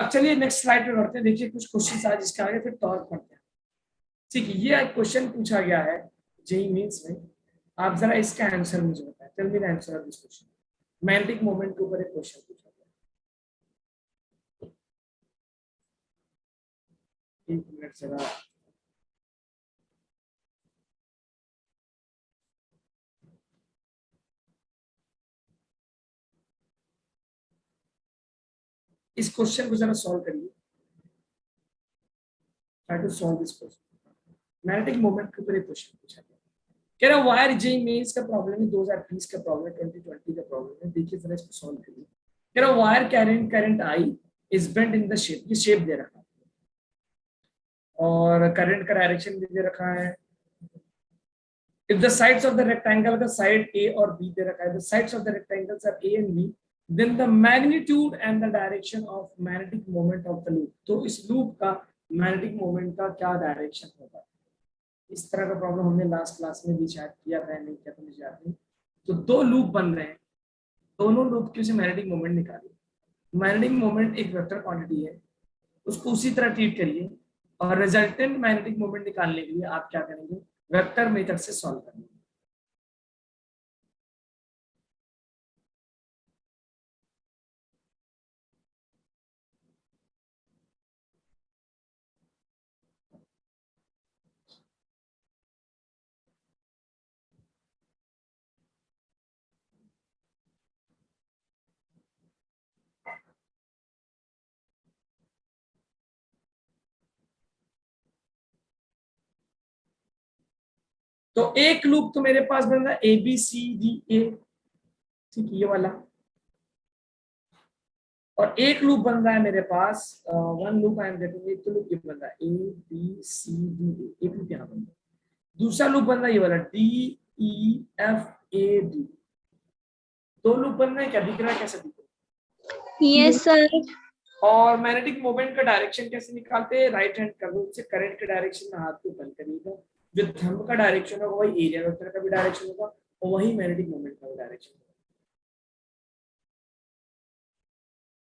अब चलिए next slide पे बढ़ते हैं। देखिए कुछ क्वेश्चन आज इसके आगे फिर टॉप पढ़ते हैं। ठीक है, ये एक क्वेश्चन पूछा गया है जेई मींस में। आप जरा इसका आंसर मुझे बताएं। Tell me the answer of this question. Magnetic moment के ऊपर एक क्वेश्चन पूछा गया। एक मिनट जरा। इस क्वेश्चन को जरा सॉल्व करिए। Try to solve this question. Magnetic moment के ऊपर एक क्वेश्चन पूछा गया। कह रहा वायर जेई मींस का प्रॉब्लम है, 2020 का प्रॉब्लम है, 2020 का प्रॉब्लम है। देखिए जरा इसको सॉल्व करिए। कह रहा wire carrying current I is bent in the shape. ये शेप दे रखा है और करंट का डायरेक्शन भी दे रखा है। If the sides of the rectangle का side A और B दे रखा है, the sides of the rectangles are A and B, then the magnitude and the direction of magnetic moment of the loop. तो इस loop का magnetic moment का क्या direction होगा? इस तरह का प्रॉब्लम हमने लास्ट क्लास में भी शायद किया था, नहीं किया तो मुझे याद नहीं। तो दो लूप बन रहे हैं, दोनों लूप की उसे मैग्नेटिक मोमेंट निकालिए। मैग्नेटिक मोमेंट एक वेक्टर क्वांटिटी है, उसको उसी तरह ट्रीट करिए और रिजल्टेंट मैग्नेटिक मोमेंट निकालने के लिए आप क्या करेंगे? वेक्टर मेथड से सॉल्व करेंगे। तो एक लूप तो मेरे पास बन रहा है ABCDA, ठीक है, ये वाला। और एक लूप बन रहा है मेरे पास, one loop I am getting, एक तो लूप ये बन रहा है ABCDA, एक लूप यहाँ बन रहा है। दूसरा लूप बन रहा है ये वाला DEFAD। दो लूप बन रहे हैं, क्या दिख रहा है? कैसे दिख रहा है? Yes sir. और मैग्नेटिक मोमेंट का डायरेक्शन कैसे निकालते हैं? राइट हैंड कर दो, उससे करंट के डायरेक्शन में हाथ को बंद करिएगा। जो थंब का डायरेक्शन होगा वही एरिया वेक्टर का भी डायरेक्शन होगा और वही मैग्नेटिक मोमेंट का भी डायरेक्शन होगा।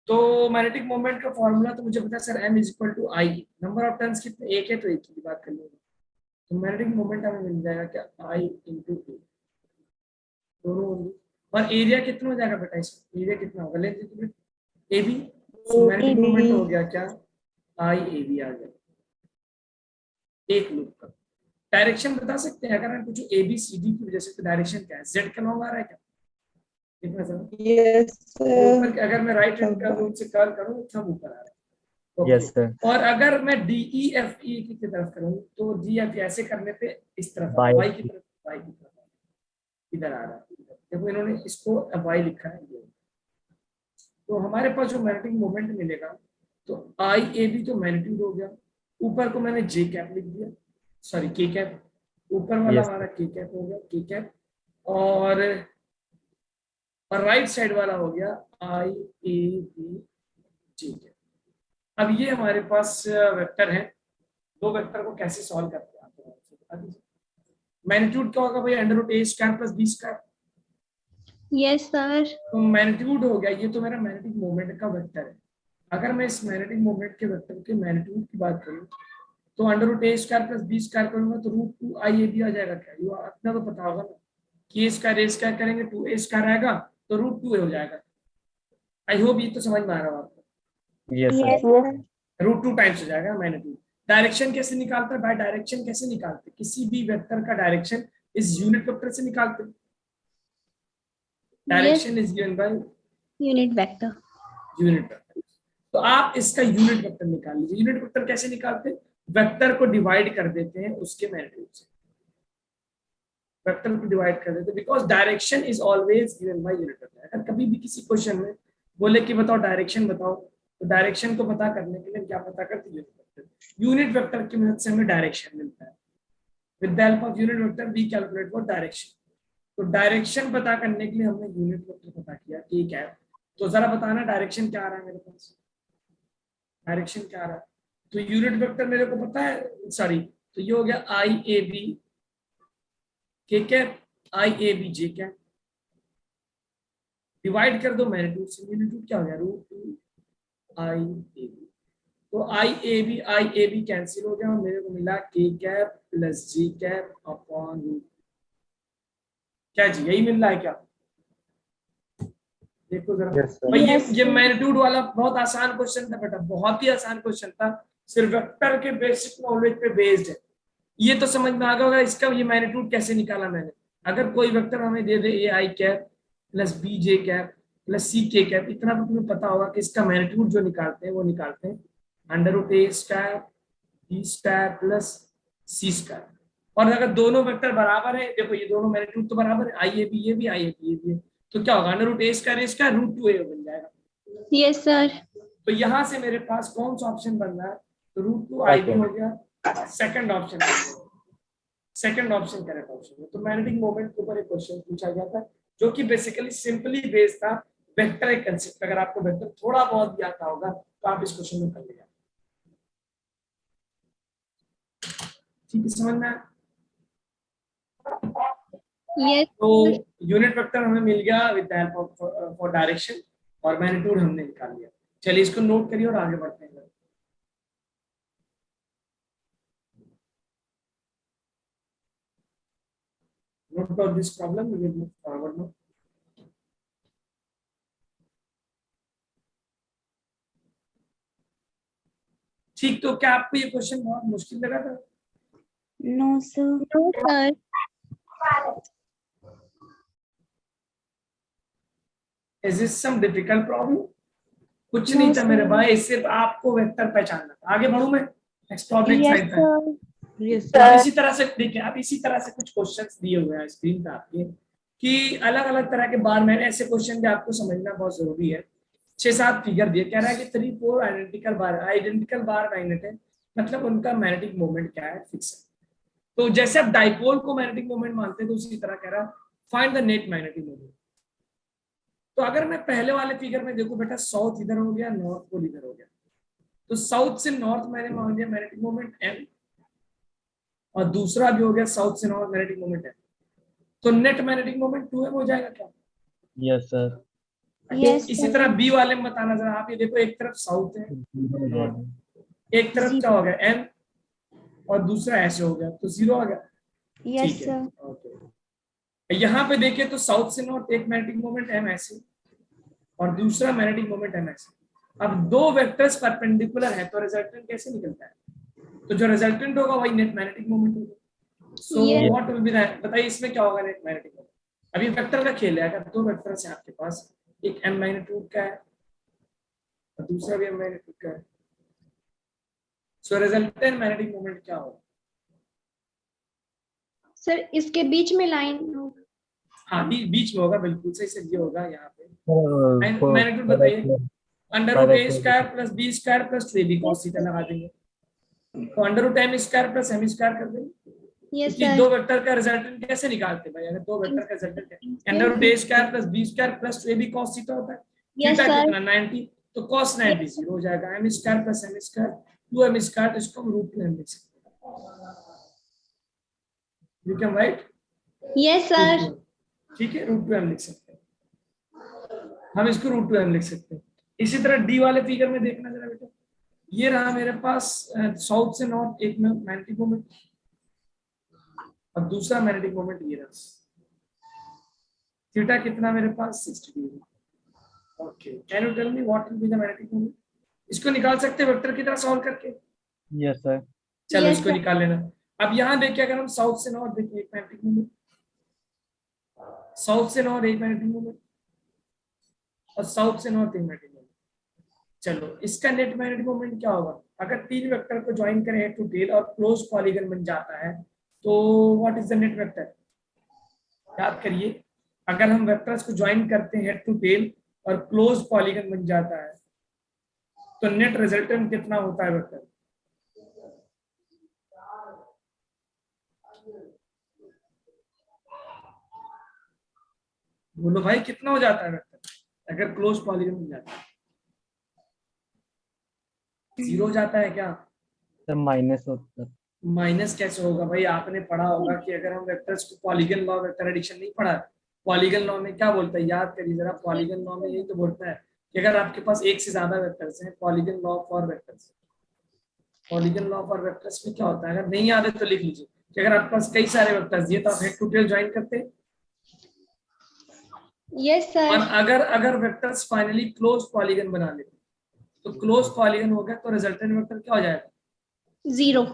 तो मैग्नेटिक मोमेंट का फॉर्मूला तो मुझे पता है sir, M is equal to I. Number of turns कितने? एक है तो एक की बात कर लेंगे। तो मैग्नेटिक मोमेंट हमें मिल जाएगा क्या? आई इंटू ए, दोनों होंगे। और एरिया कितना हो जाएगा बेटा? इसमें एरिया कितना होगा? लेंथ कितनी? A B. तो मैग्नेटिक मोमेंट हो गया क्या? आई ए बी आ गया एक लूप का। डायरेक्शन बता सकते हैं? अगर मैं पूछूं ए बी सी डी की वजह से तो डायरेक्शन क्या है? जेड का लॉन्ग आ रहा है क्या? कितना सर? यस ऊपर अगर मैं राइट हैंड कर दूं, उससे कर्ल करूं तो थंब ऊपर आ रहा है। ओके। और अगर मैं डी ई एफ ई की तरफ करूं तो डी एफ ऐसे करने पे इस तरफ वाई की तरफ, वाई की तरफ इधर आ रहा है। देखो इन्होंने इसको वाई लिखा है ये। तो हमारे पास जो मैग्नेटिक मोमेंट मिलेगा, तो आई ए बी तो मैग्नीट्यूड हो गया, ऊपर को मैंने जे कैप लिख दिया, सॉरी के कैप। ऊपर वाला हमारा के कैप हो गया, के कैप। और राइट साइड वाला हो गया I A B J cap. अब ये हमारे पास वेक्टर है। दो वेक्टर को कैसे सॉल्व करते हैं आप बता दीजिए। मैग्नीट्यूड क्या होगा भाई? Under root a square plus b square. Yes sir. तो मैग्नीट्यूड हो गया, ये तो मेरा मैग्नेटिक मोमेंट का वेक्टर है। अगर मैं इस मैग्नेटिक मोमेंट के वेक्टर के मैग्नीट्यूड की बात करूं तो under root a square plus b square करूंगा तो root two I A b आ जाएगा। क्या ये अपना तो पता होगा ना कि ए स्क्वायर करेंगे टू ए स्क्वायर आएगा तो रूट टू ए हो जाएगा। आई होप ये तो समझ में आ रहा हो आपको। यस रूट टू टाइम्स हो जाएगा मैग्नीट्यूड। डायरेक्शन कैसे निकालता है भाई? डायरेक्शन कैसे निकालते? किसी भी वेक्टर का डायरेक्शन इस यूनिट वेक्टर से निकालते। Direction is given by unit vector. Unit vector. तो आप इसका यूनिट वेक्टर निकाल लीजिए। यूनिट वेक्टर कैसे निकालते? वेक्टर को डिवाइड कर देते हैं उसके मैग्नीट्यूड से। वेक्टर को डिवाइड कर देते हैं because direction is always given by unit vector. अगर कभी भी किसी क्वेश्चन में बोले कि बताओ डायरेक्शन बताओ, तो डायरेक्शन को पता करने के लिए क्या पता करते हैं? Unit vector. यूनिट वेक्टर की मदद से हमें डायरेक्शन मिलता है। With the help of unit vector we calculate for direction. तो डायरेक्शन पता करने के लिए हमने यूनिट वेक्टर पता किया, ठीक है। तो जरा बताना डायरेक्शन क्या आ रहा है मेरे पास? डायरेक्शन क्या आ रहा है? तो यूनिट वेक्टर मेरे को पता है, सॉरी, तो ये हो गया I A B K cap, I A B J cap. Divide कर दो मैग्नीट्यूड से, मैग्नीट्यूड क्या हो गया? Root two I A B. तो आई ए बी कैंसिल हो गया और मेरे को मिला के कैप प्लस जी कैप अपॉन रूट। क्या जी यही मिल रहा है क्या? देखो जरा यस सर। भाई, Yes, ये sir. मैग्नीट्यूड वाला बहुत आसान क्वेश्चन था बेटा, बहुत ही आसान क्वेश्चन था, सिर्फ वेक्टर के बेसिक नॉलेज पे बेस्ड है। ये तो समझ में आ गया होगा इसका ये मैग्नीट्यूड कैसे निकाला मैंने। अगर कोई वेक्टर हमें दे दे a i cap plus b J cap plus c k cap, इतना तो तुम्हें पता होगा कि इसका मैग्नीट्यूड जो निकालते हैं वो निकालते हैं under root a square B square plus C square. और अगर दोनों वेक्टर बराबर है, देखो ये दोनों मैग्नीट्यूड तो बराबर है, आई ए बी ये भी आई ए बी ये भी है, तो क्या होगा under root a square root two ए बन जाएगा। Yes, sir. तो यहां से मेरे पास कौन सा ऑप्शन बन रहा है? तो रूट टू आई बी हो गया second option, second option correct option है। तो मैग्नेटिक मोमेंट के ऊपर एक क्वेश्चन पूछा गया था जो कि बेसिकली सिंपली बेस्ड था वेक्टर एक कंसेप्ट। अगर आपको वेक्टर थोड़ा बहुत भी आता होगा तो आप इस क्वेश्चन में कर लेगा। ठीक है, समझ में आया? Yes. तो यूनिट वेक्टर हमें मिल गया with the help of for direction और मैग्नीट्यूड हमने निकाल लिया। चलिए इसको नोट करिए और आगे बढ़ते हैं। Note down this problem, we will move forward now. ठीक, तो क्या आपको ये क्वेश्चन बहुत मुश्किल लगा था? No, sir. No, sir. Is this some difficult problem? कुछ No, नहीं था मेरे sir. भाई, सिर्फ आपको वेक्टर पहचानना था। आगे बढ़ूं मैं नेक्स्ट प्रॉब्लम Yes, साइड पे। sir. यस अब इसी तरह से देखिए, अब इसी तरह से कुछ क्वेश्चंस दिए हुए हैं स्क्रीन पे आपके कि अलग अलग तरह के बार मैंने ऐसे क्वेश्चन भी आपको समझना बहुत जरूरी है। 6-7 फिगर दिए, कह रहा है कि 3-4 आइडेंटिकल बार मैग्नेट है, मतलब उनका मैग्नेटिक मोमेंट क्या है फिक्स है। तो जैसे आप डाइपोल को मैग्नेटिक मोमेंट मानते हैं तो उसी तरह कह रहा find the net magnetic moment. तो अगर मैं पहले वाले फिगर में देखूं बेटा, साउथ इधर हो गया नॉर्थ पोल इधर हो गया, तो साउथ से नॉर्थ मैंने मान लिया मैग्नेटिक मोमेंट m और दूसरा भी हो गया साउथ से नॉर्थ मैग्नेटिक मोमेंट m, तो नेट मैग्नेटिक मोमेंट 2m हो जाएगा क्या? Yes sir. Yes, इसी sir. तरह बी वाले में बताना जरा, आप ये देखो एक तरफ साउथ है एक तरफ क्या हो गया m और दूसरा ऐसे हो गया तो 0 आ गया। Yes, ठीक है, sir. ओके। यहाँ पे देखिए तो साउथ से नॉर्थ एक मैग्नेटिक मोमेंट m ऐसे और दूसरा मैग्नेटिक मोमेंट m ऐसे। अब दो वेक्टर्स परपेंडिकुलर है तो रिजल्टेंट कैसे निकलता है? तो जो रिजल्टेंट होगा वही नेट मैग्नेटिक मोमेंट होगा। सो Yes. What will B that, बताइए इसमें क्या होगा नेट मैग्नेटिक मोमेंट? अभी वेक्टर का खेल है, अगर दो वेक्टर्स हैं आपके पास, एक m मैग्नीट्यूड का है और दूसरा भी m मैग्नीट्यूड का है, सो रिजल्टेंट मैग्नेटिक मोमेंट क्या होगा? Sir, इसके बीच में लाइन हाँ बीच में होगा, बिल्कुल सही से ये होगा यहाँ पे। मैग्नीट्यूड बताइए, under root a square plus b square plus 2ab cos theta लगा देंगे, तो under root m square plus m square कर देंगे। Yes, कि sir. दो वेक्टर का रिजल्टेंट कैसे निकालते हैं भाई? अगर दो वेक्टर का रिजल्टेंट है under root a square plus b square plus 2ab cos theta होता है, Yes, थीटा sir. कितना 90, तो cos 90 0 हो जाएगा, m square plus m square 2m square, तो इसको हम रूट 2m लिख सकते हैं। You can write Yes, sir. ठीक है, रूट 2m लिख सकते हैं हम, इसको रूट 2m लिख सकते हैं। इसी तरह डी वाले फिगर में देखना जरा बेटा, ये रहा मेरे पास साउथ से नॉर्थ एक में मैग्नेटिक मोमेंट और दूसरा मैग्नेटिक मोमेंट ये रहा, थीटा कितना मेरे पास 60 degree. Okay, can you tell me what will be the magnetic moment? इसको निकाल सकते हैं वेक्टर की तरह सॉल्व करके? Yes sir. चलो Yes, इसको sir. निकाल लेना। अब यहाँ देखिए, अगर हम साउथ से नॉर्थ देखिए एक मैग्नेटिक मोमेंट, साउथ से नॉर्थ एक मैग्नेटिक मोमेंट और साउथ से नॉर्थ एक मैग्नेटिक मोमेंट। चलो इसका नेट मैग्नेटिक मोमेंट क्या होगा? अगर तीन वेक्टर को ज्वाइन करें हेड टू टेल और क्लोज पॉलीगन बन जाता है तो what is the net vector? याद करिए, अगर हम वेक्टर्स को ज्वाइन करते हैं हेड टू टेल और क्लोज पॉलीगन बन जाता है तो नेट रिजल्टेंट कितना होता है वेक्टर? बोलो भाई कितना हो जाता है वेक्टर अगर क्लोज पॉलीगन बन जाता है? 0 हो जाता है क्या? सर माइनस होता है। माइनस कैसे होगा भाई? आपने पढ़ा होगा कि अगर हम वेक्टर्स को पॉलीगन लॉ वेक्टर एडिशन नहीं पढ़ा, पॉलीगन लॉ में क्या बोलता है? याद करिए जरा, पॉलीगन लॉ में यही तो बोलता है कि अगर आपके पास एक से ज्यादा वेक्टर्स हैं, polygon law for vectors, polygon law for vectors में क्या होता है, अगर नहीं याद है तो लिख लीजिए कि अगर आपके पास कई सारे वेक्टर्स दिए तो आप हेड टू टेल ज्वाइन करते हैं, यस और सर। अगर अगर वेक्टर्स फाइनली क्लोज पॉलीगन बना लेते तो क्लोज पॉलीगन हो गया तो रिजल्टेंट वेक्टर क्या हो जाएगा, 0।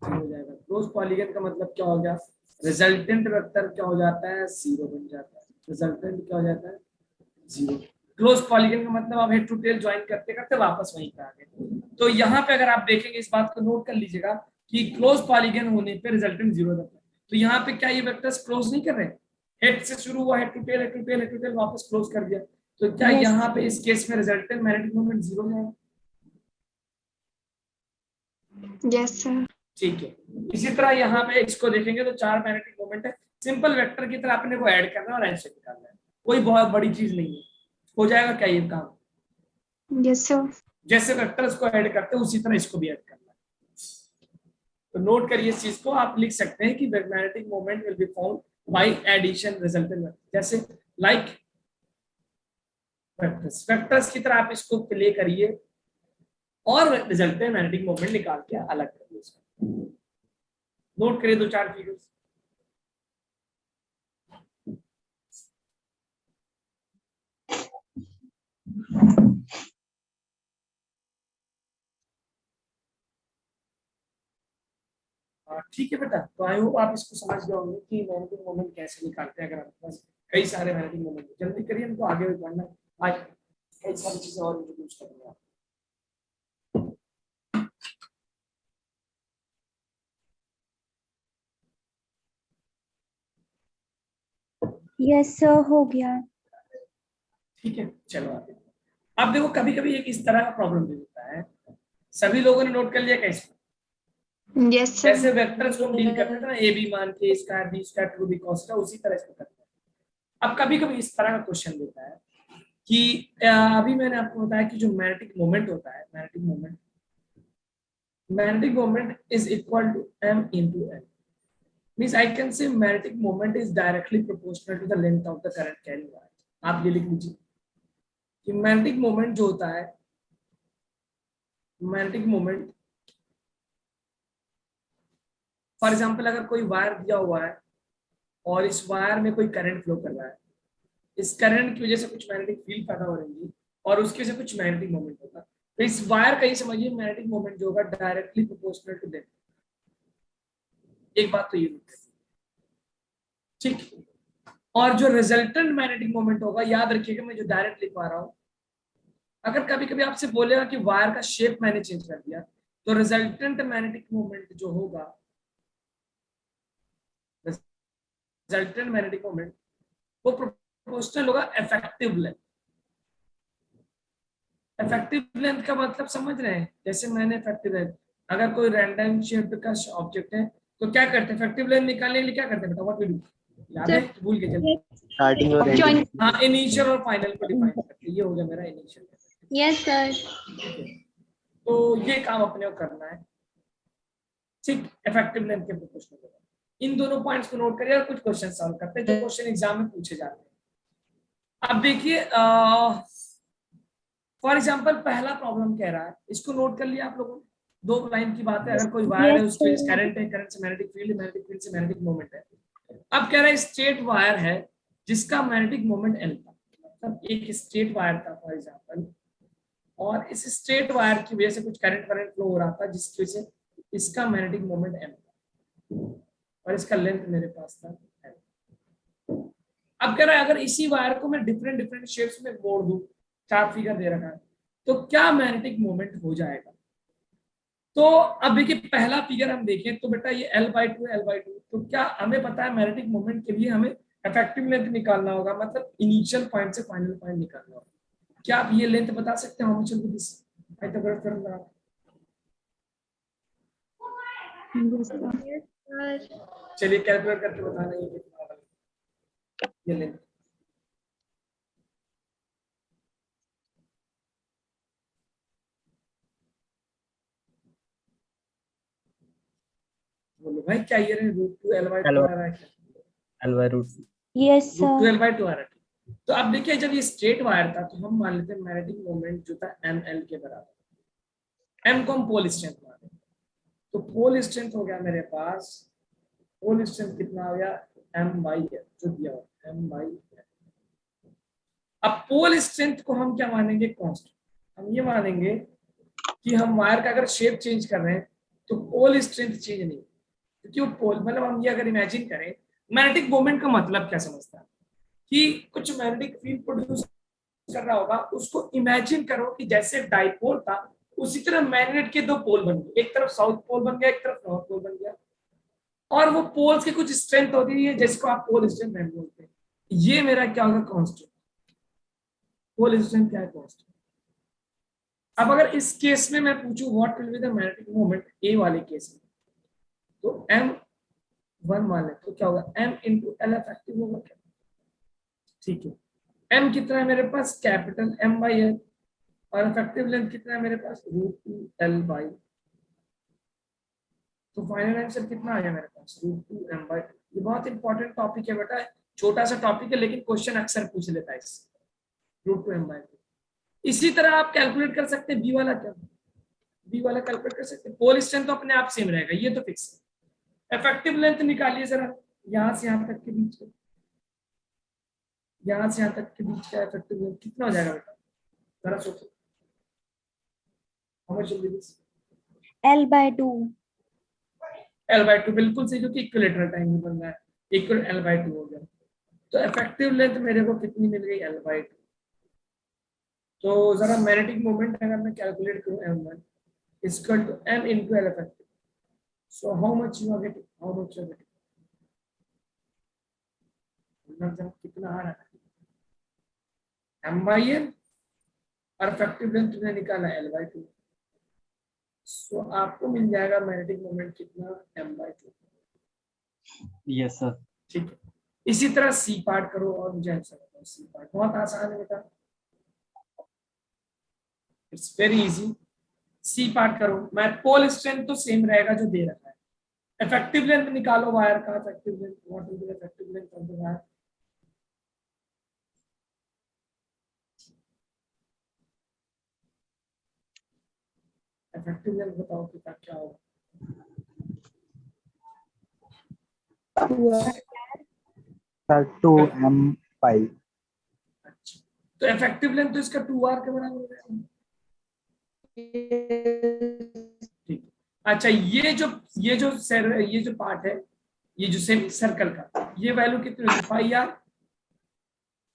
हो जाएगा। क्लोज पॉलीगन का मतलब क्या हो गया, रिजल्टेंट वेक्टर क्या हो जाता है, 0 बन जाता है, रिजल्टेंट क्या हो जाता है, 0। क्लोज पॉलीगन का मतलब आप हेड टू टेल ज्वाइन करते करते वापस वहीं पे आ गए। तो यहाँ पे अगर आप देखेंगे, इस बात को नोट कर लीजिएगा कि क्लोज पॉलीगन होने पे रिजल्टेंट 0 रहता है। तो यहाँ पे क्या ये वेक्टर्स क्लोज नहीं कर रहे, हेड से शुरू हुआ, head to tail, head to tail, head to tail, वापस क्लोज कर दिया, तो क्या Yes. यहाँ पे इस केस में रिजल्टेंट मैग्नेटिक मोमेंट 0 है। Yes sir. ठीक है, इसी तरह यहाँ पे इसको देखेंगे तो 4 मैग्नेटिक मोमेंट है, सिंपल वेक्टर की तरह अपने को ऐड करना है और आंसर निकालना है, कोई बहुत बड़ी चीज नहीं है, हो जाएगा क्या ये काम। Yes sir. जैसे वेक्टर्स को ऐड करते हैं उसी तरह इसको भी ऐड करना है। तो नोट करिए इस चीज को, आप लिख सकते हैं कि magnetic moment will be found by addition resultant vector, जैसे लाइक वेक्टर्स, वेक्टर्स की तरह आप इसको प्ले करिए और रिजल्टेंट मैग्नेटिक मोमेंट निकाल के अलग करिए इसको। नोट करिए 2-4 फिगर्स। ठीक है बेटा, तो आई होप आप इसको समझ गए होंगे कि मैग्नेटिक मोमेंट कैसे निकालते हैं। अगर आपके पास कई सारे मैग्नेटिक मोमेंट, जल्दी करिए इनको आगे भी पढ़ना है, आज कई सारी चीजें और इंट्रोड्यूस करेंगे आप। यस सर, हो गया। ठीक है, चलो आगे। अब देखो कभी कभी एक इस तरह का प्रॉब्लम भी होता है, सभी लोगों ने नोट कर लिया कैसे, यस जैसे सर। वेक्टर्स को हम डील करते थे ना, ए बी मान के square B square two B cos का, उसी तरह इसको करते हैं। अब कभी कभी इस तरह का क्वेश्चन देता है कि अभी मैंने आपको बताया कि जो मैग्नेटिक मोमेंट होता है, magnetic moment is equal to m into n, means I can say magnetic moment is directly proportional to the length of the current carrying wire। आप ये लिख लीजिए कि मैग्नेटिक मोमेंट जो होता है, मैग्नेटिक मोमेंट फॉर एग्जांपल अगर कोई वायर दिया हुआ है और इस वायर में कोई करंट फ्लो कर रहा है, इस करंट की वजह से कुछ मैग्नेटिक फील्ड पैदा हो रही है और उसकी वजह से कुछ मैग्नेटिक मोमेंट होगा, तो इस वायर का ही समझिए मैग्नेटिक मोमेंट जो होगा डायरेक्टली प्रोपोर्शनल टू लेंथ। एक बात तो ये होती है, ठीक। और जो रिजल्टेंट मैग्नेटिक मोमेंट होगा, याद रखिएगा मैं जो डायरेक्ट लिख पा रहा हूं, अगर कभी कभी आपसे बोलेगा कि वायर का शेप मैंने चेंज कर दिया, तो रिजल्टेंट मैग्नेटिक मोमेंट जो होगा, रिजल्टेंट मैग्नेटिक मोमेंट वो प्रोपोर्शनल होगा इफेक्टिव लेंथ। इफेक्टिव लेंथ का मतलब समझ रहे हैं, जैसे मैंने इफेक्टिव लेंथ, अगर कोई रैंडम शेप का ऑब्जेक्ट है तो क्या करते हैं, इफेक्टिव लेंथ निकालने के लिए क्या करते हैं बेटा, व्हाट वी डू, याद है, भूल के चलिए। स्टार्टिंग और Join. एंडिंग। हाँ, इनिशियल और फाइनल को डिफाइन करते हैं, ये हो गया मेरा इनिशियल। Yes sir. तो ये काम अपने को करना है, ठीक, इफेक्टिव लेंथ के प्रोपोर्शनल होगा। इन दोनों पॉइंट्स को नोट करिए और कुछ क्वेश्चन सॉल्व करते हैं जो क्वेश्चन एग्जाम में पूछे जाते हैं। अब देखिए फॉर एग्जांपल पहला प्रॉब्लम कह रहा है, इसको नोट कर लिया आप लोगों ने, 2 लाइन की बात है, अगर कोई वायर है उसके वजह से करंट है, करंट से मैग्नेटिक फील्ड, मैग्नेटिक फील्ड से मैग्नेटिक मोमेंट है। अब कह रहा है स्ट्रेट वायर है जिसका मैग्नेटिक मोमेंट एल था, मतलब एक स्ट्रेट वायर था फॉर एग्जांपल, और इस स्ट्रेट वायर की वजह से कुछ करंट फ्लो हो रहा था जिसकी वजह से इसका मैग्नेटिक मोमेंट एम था और इसका लेंथ मेरे पास था एल। अब कह रहा है अगर इसी वायर को मैं डिफरेंट शेप्स में मोड़ दूं, 4 फिगर दे रखा है, तो क्या मैग्नेटिक मोमेंट हो जाएगा। तो अब देखिए पहला फिगर हम देखें तो बेटा ये L/2 L/2, तो क्या हमें पता है मैग्नेटिक मोमेंट के लिए हमें इफेक्टिव लेंथ निकालना होगा, मतलब इनिशियल पॉइंट से फाइनल पॉइंट निकालना होगा। क्या आप ये लेंथ बता सकते हैं, how much will be this, Pythagoras theorem लगा चलिए कैलकुलेट करके बताना ये कितना होगा, ये लेंथ बोलो भाई, क्या ये √2 L/2 आ रहा है क्या, L by root। Yes √2 sir. L/2 आ रहा है। तो अब देखिए जब ये स्ट्रेट वायर था तो हम मान लेते हैं मैग्नेटिक मोमेंट जो था ml के बराबर, m को हम पोल स्ट्रेंथ माने, तो पोल स्ट्रेंथ हो गया मेरे पास, पोल स्ट्रेंथ कितना हो गया m बाई जो दिया हुआ m बाई। अब पोल स्ट्रेंथ को हम क्या मानेंगे कांस्टेंट, हम ये मानेंगे कि हम वायर का अगर शेप चेंज कर रहे हैं तो पोल स्ट्रेंथ चेंज नहीं, क्योंकि वो पोल मतलब हम ये अगर इमेजिन करें, मैग्नेटिक मोमेंट का मतलब क्या समझता है कि कुछ मैग्नेटिक फील्ड प्रोड्यूस कर रहा होगा, उसको इमेजिन करो कि जैसे डाइपोल था उसी तरह मैग्नेट के दो पोल बन गए, एक तरफ साउथ पोल बन गया, एक तरफ नॉर्थ पोल बन गया, और वो पोल्स की कुछ स्ट्रेंथ होती है जिसको आप पोल स्ट्रेंथ बोलते हैं। ये मेरा क्या होगा कांस्टेंट, पोल स्ट्रेंथ क्या है कांस्टेंट। अब अगर इस केस में मैं पूछूं what will be the magnetic moment a वाले केस में, तो m1 मान ले तो क्या होगा m इंटू एल इफेक्टिव होगा क्या, ठीक है। m कितना है मेरे पास कैपिटल M बाई एल, और इफेक्टिव लेंथ कितना है मेरे पास √2 L बाई, तो फाइनल आंसर कितना आ गया मेरे पास √2 M बाई। ये बहुत इंपॉर्टेंट टॉपिक है बेटा, छोटा सा टॉपिक है लेकिन क्वेश्चन अक्सर पूछ लेता है इससे, √2 M बाई। इसी तरह आप कैलकुलेट कर सकते हैं बी वाला, क्या बी वाला कैलकुलेट कर सकते हैं, पोल स्ट्रेंथ तो अपने आप सेम रहेगा, ये तो फिक्स है। इफेक्टिव लेंथ निकालिए जरा, यहां से यहां तक के बीच का, यहां से यहां तक के बीच का इफेक्टिव लेंथ कितना हो जाएगा बेटा, जरा सोचो। How much will be L/2. L/2 बिल्कुल सही, जो कि इक्विलेटरल ट्रायंगल बन रहा है, इक्वल L/2 हो गया। तो इफेक्टिव लेंथ मेरे को कितनी मिल गई L/2। तो जरा मैग्नेटिक मोमेंट अगर मैं कैलकुलेट करूं M1 equal to M into L effective, so how much you are getting, how much you are getting, मतलब कितना आ रहा है M बाई L, और इफेक्टिव लेंथ तुमने निकाला L/2, सो आपको मिल जाएगा मैग्नेटिक मोमेंट कितना M/2, यस सर। ठीक है। इसी तरह सी पार्ट करो और मुझे आंसर बताओ, सी पार्ट बहुत आसान है बेटा, it's very easy. C part करो, मैं पोल स्ट्रेंथ तो सेम रहेगा जो दे रखा है, इफेक्टिव लेंथ निकालो वायर का, effective length what will be effective length of the wire, effective length बताओ कितना क्या होगा। सर 2m पाई। अच्छा, तो इफेक्टिव लेंथ तो इसका 2r के बराबर हो जाएगा, ठीक है। अच्छा ये जो पार्ट है, ये जो सेमी सर्कल का, ये वैल्यू कितनी होगी pi r,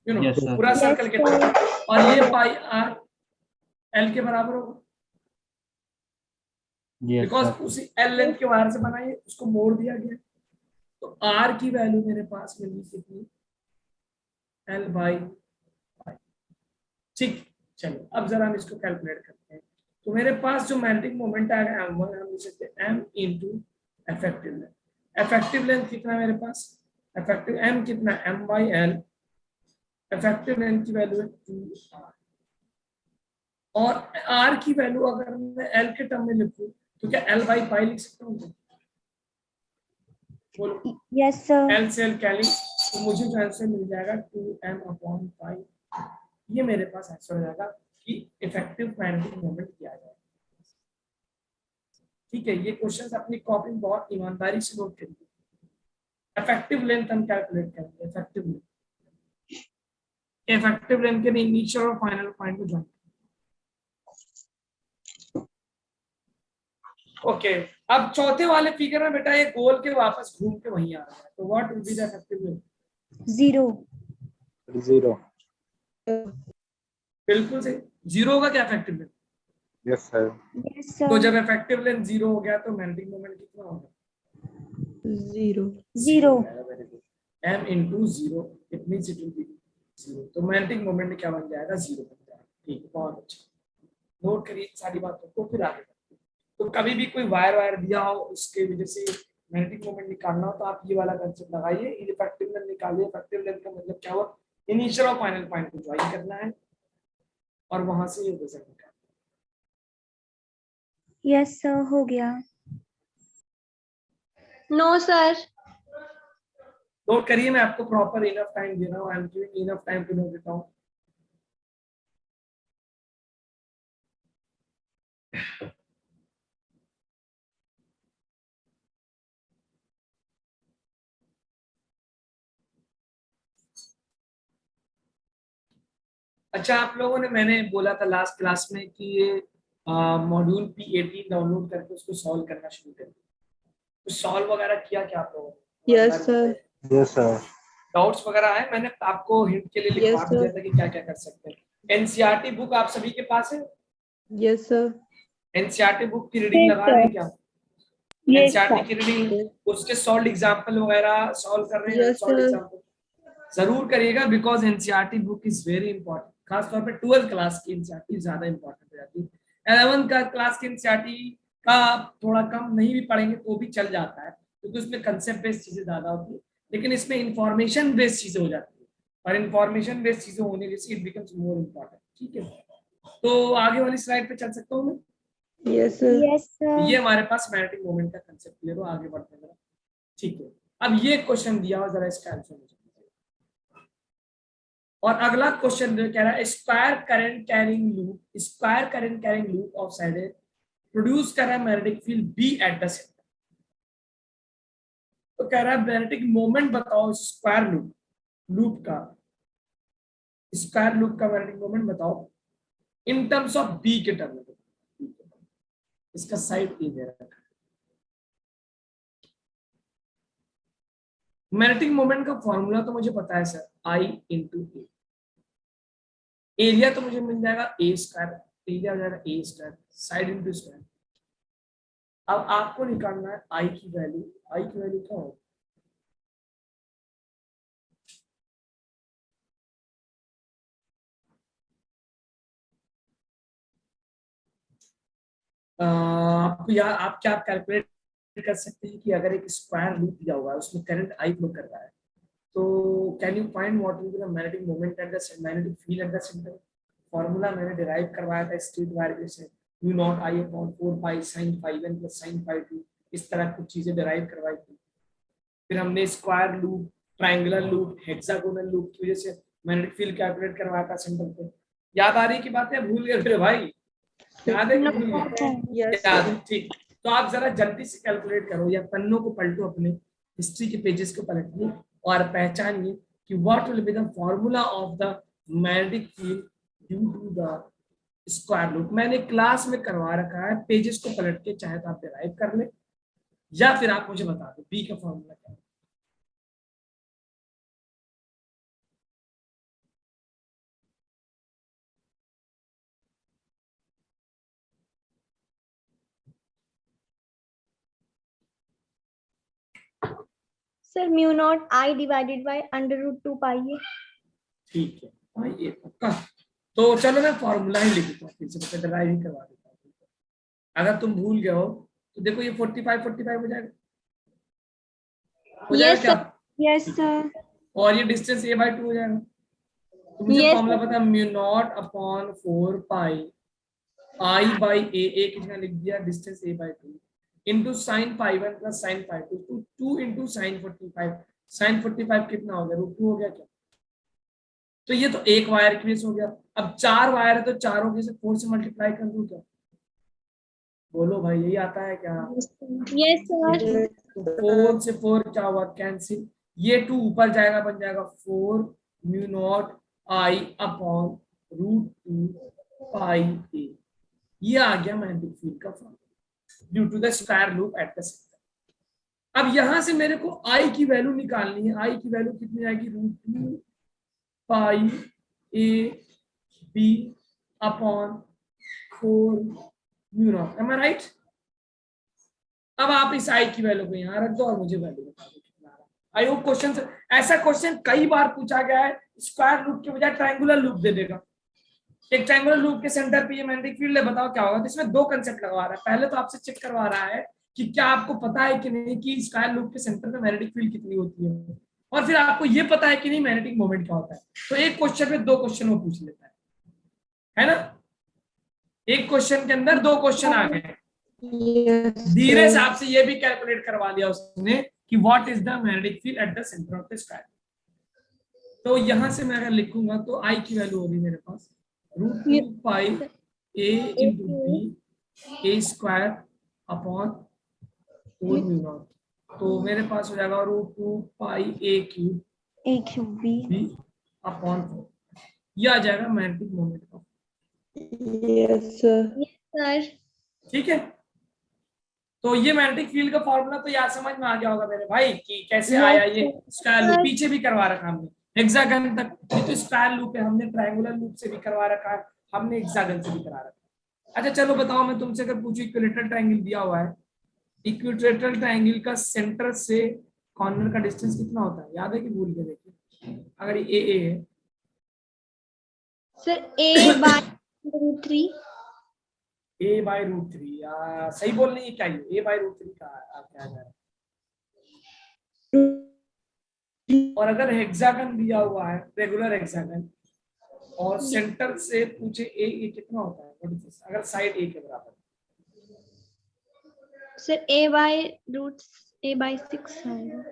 you know yes sir. पूरा सर्कल के टर्म, और ये पाई आर एल के बराबर होगा, यस बिकॉज सर। उसी एल लेंथ के वायर से बनाई है, उसको मोड़ दिया गया, तो आर की वैल्यू मेरे पास मिली कितनी एल बाई, ठीक। चलो अब जरा हम इसको कैलकुलेट करते हैं, तो मेरे पास जो मैग्नेटिक मोमेंट आएगा M1, हम लिख सकते हैं M into effective length, effective length कितना है मेरे पास, इफेक्टिव M कितना M by L, effective length की वैल्यू है 2r, और r की वैल्यू अगर मैं L के टर्म में लिखूं तो क्या L बाई पाई लिख सकता हूँ, बोलो Yes, sir. L से L कैली, तो मुझे जो आंसर मिल जाएगा 2m अपॉन पाई, ये मेरे पास आंसर हो जाएगा कि इफेक्टिव मैग्नेटिक मोमेंट किया जाए, ठीक है। ये क्वेश्चंस अपनी कॉपी में बहुत ईमानदारी से नोट करिए। इफेक्टिव लेंथ हम कैलकुलेट करेंगे, इफेक्टिव लेंथ के लिए इनिशियल और फाइनल पॉइंट को ज्वाइन, ओके। अब चौथे वाले फिगर में बेटा ये गोल के वापस घूम के वहीं आ रहा है, तो what will be the effective length, 0. 0। बिल्कुल सही, 0 होगा क्या effective length, yes sir. Yes, तो sir. जब इफेक्टिव लेंथ 0 हो गया तो मैग्नेटिक मोमेंट कितना होगा 0. m into 0, it means it will be 0, तो मैग्नेटिक मोमेंट क्या बन जाएगा 0 बन जाएगा, ठीक है, बहुत अच्छा। नोट करिए सारी बातों को, फिर आगे बढ़ते हैं। तो कभी भी कोई वायर दिया हो उसके वजह से मैग्नेटिक मोमेंट निकालना हो तो आप ये वाला कंसेप्ट लगाइए, इफेक्टिव लेंथ निकालिए, इफेक्टिव लेंथ का मतलब क्या हुआ, इनिशियल और फाइनल पॉइंट को ज्वाइन करना है और वहां से ये रिजल्ट निकालना है। Yes, sir. हो गया. No, sir. नोट करिए, मैं आपको प्रॉपर इनफ टाइम दे रहा हूँ, I am giving enough time to note देता हूँ। अच्छा, आप लोगों ने, मैंने बोला था लास्ट क्लास में कि ये मॉड्यूल P18 डाउनलोड करके उसको सॉल्व करना शुरू करें, तो सॉल्व वगैरह किया क्या आप लोगों ने? Yes sir. Yes, sir. Doubts वगैरह आए? मैंने आपको हिंट के लिए लिखवा Yes, भी दिया sir. था कि क्या क्या कर सकते हैं। एनसीईआरटी बुक आप सभी के पास है? Yes sir. एनसीईआरटी बुक की रीडिंग Yes, लगा रहे हैं sir. क्या? Yes, NCERT sir. की रीडिंग, उसके सॉल्व एग्जांपल वगैरह सॉल्व कर रहे हैं? Yes, solve sir. एग्जांपल जरूर करिएगा, because NCERT book is very important. खासतौर पे 12th क्लास की एनसीईआरटी ज्यादा इंपॉर्टेंट हो जाती है। 11th का क्लास की एनसीईआरटी का थोड़ा कम नहीं भी पढ़ेंगे तो भी चल जाता है, क्योंकि उसमें कंसेप्ट बेस्ड चीजें ज्यादा होती है, लेकिन इसमें इंफॉर्मेशन बेस्ड चीजें हो जाती है, और इंफॉर्मेशन बेस्ड चीजें होने की इट बिकम्स मोर इम्पोर्टेंट। ठीक है, तो आगे वाली स्लाइड पे चल सकता हूँ मैं? Yes, sir. Yes, sir. ये हमारे पास मैग्नेटिक मोमेंट का कंसेप्ट क्लियर हो, आगे बढ़ते हैं। ठीक है, अब ये क्वेश्चन दिया हो, जरा इसका आंसर मुझे। और अगला क्वेश्चन जो कह रहा है, square current carrying loop of side produce कर रहा है magnetic field B at the center. तो कह रहा है मैग्नेटिक मोमेंट बताओ स्क्वायर लूप का मैग्नेटिक मोमेंट बताओ इन टर्म्स ऑफ बी के टर्म में। इसका साइड ए दे रहा है। मैग्नेटिक मोमेंट का फॉर्मूला तो मुझे पता है सर, आई इंटू ए। एरिया तो मुझे मिल जाएगा ए स्क्वायर, एरिया हो जाएगा ए स्क्वायर, साइड इंटू स्क्वायर। अब आपको निकालना है आई की वैल्यू। आई की वैल्यू क्या होगी? आपको या आप क्या कैलकुलेट कर सकते हैं कि अगर एक स्क्वायर लूप दिया हुआ है उसमें करंट आई फ्लो कर रहा है, तो can you find what will be the magnetic moment at the magnetic field at the centre? Formula मैंने डिराइव करवाया था स्ट्रेट वायर से, u not I upon 4 pi sin phi 1 plus sin phi 2, इस तरह कुछ चीजें डिराइव करवाई थी। फिर हमने square loop, triangular loop, hexagonal loop की वजह से मैग्नेटिक फील्ड कैलकुलेट करवाया था सिंबल पे। याद आ रही की बात है? भूल गए फिर भाई? याद है कि भूल गए? Yes, याद sir. है, ठीक। तो आप जरा जल्दी से कैलकुलेट करो, या पन्नों को पलटो, अपने हिस्ट्री के पेजेस को पलटिए और पहचानिए कि what will be the formula of the magnetic field due to the square loop. मैंने क्लास में करवा रखा है, पेजेस को पलट के चाहे तो आप डिराइव कर ले, या फिर आप मुझे बता दो बी का फॉर्मूला क्या है। Sir, mu naught I divided by under root 2 pi a. ठीक है भाई, ये पक्का। तो चलो मैं फॉर्मूला ही लिख देता हूँ, फिर से डिराइव ही करवा देता हूँ। अगर तुम भूल गए हो तो देखो, ये 45 हो जाएगा, हो जाएगा Yes, क्या? sir. Yes, sir. और ये डिस्टेंस a/2 हो जाएगा। तो मुझे Yes, फॉर्मूला sir. पता है, mu naught upon 4 pi I by a कितना लिख दिया, distance a/2 into sine pi 1 plus sine pi 2, तो 2 इंटू साइन 45। साइन 45 कितना हो गया? √2 हो गया क्या? तो ये तो एक वायर की वजह से हो गया। अब 4 वायर है तो चारों के से 4 से मल्टीप्लाई कर दूं क्या? बोलो भाई, यही आता है क्या? Yes, sir. तो 4 से 4 क्या हुआ? कैंसिल। ये 2 ऊपर जाएगा, बन जाएगा 4 mu naught I upon √2 pi A. ये आ गया मैग्नेटिक फील्ड का formula due to the square loop at the center. अब यहां से मेरे को आई की वैल्यू निकालनी है। आई की वैल्यू कितनी आएगी? √2 pi a b upon 4 mu naught. Am I right? अब आप इस आई की वैल्यू को यहाँ रख दो और मुझे वैल्यू बता दो कितना आ रहा है। आई होप क्वेश्चन, ऐसा क्वेश्चन कई बार पूछा गया है, स्क्वायर लूप के बजाय ट्रायंगुलर लूप दे देगा। एक ट्रायंगुलर लूप के सेंटर पे ये मैग्नेटिक फील्ड है, बताओ क्या होगा? तो इसमें 2 कंसेप्ट लगवा रहा है। पहले तो आपसे चेक करवा रहा है कि क्या आपको पता है कि नहीं कि स्क्वायर लूप के सेंटर पे मैग्नेटिक फील्ड कितनी होती है, और फिर आपको ये पता है कि नहीं मैग्नेटिक मोमेंट क्या होता है। तो एक क्वेश्चन में 2 क्वेश्चन वो पूछ लेता है ना? एक क्वेश्चन के अंदर 2 क्वेश्चन आ गए। Yes, धीरे से sir. आपसे ये भी कैलकुलेट करवा लिया उसने कि what is the magnetic field at the centre of the square. तो यहां से मैं अगर लिखूंगा तो आई की वैल्यू होगी मेरे पास √2 pi a into B A square upon 4 μ0। तो मेरे पास हो जाएगा √2 pi a cube A cube B. B upon 4। ये आ जाएगा मैग्नेटिक मोमेंट का। Yes, sir. Sir. ठीक है, तो ये मैग्नेटिक फील्ड का फॉर्मूला तो यार समझ में आ गया होगा मेरे भाई कि कैसे Yes, आया ये sir. Square loop. पीछे भी करवा रखा हमने हेक्सागन तक, ये तो स्क्वायर लूप है, हमने ट्रायंगुलर लूप से भी करवा रखा है, हमने हेक्सागन से भी करा रखा है। अच्छा चलो बताओ, मैं तुमसे अगर पूछूं इक्विलेटरल ट्रायंगल दिया हुआ है, इक्विलेटरल ट्रायंगल का सेंटर से कॉर्नर का डिस्टेंस कितना होता है, याद है कि भूल गए? देखिए अगर ये ए है, Sir, A by √3. a/√3, सही बोल नहीं है क्या? ये a/√3 का आप क्या जा रहा है? और अगर हेक्सागन दिया हुआ है, रेगुलर हेक्सागन, और सेंटर से पूछे ए कितना होता है, अगर साइड ए के बराबर, Sir, A/6 है.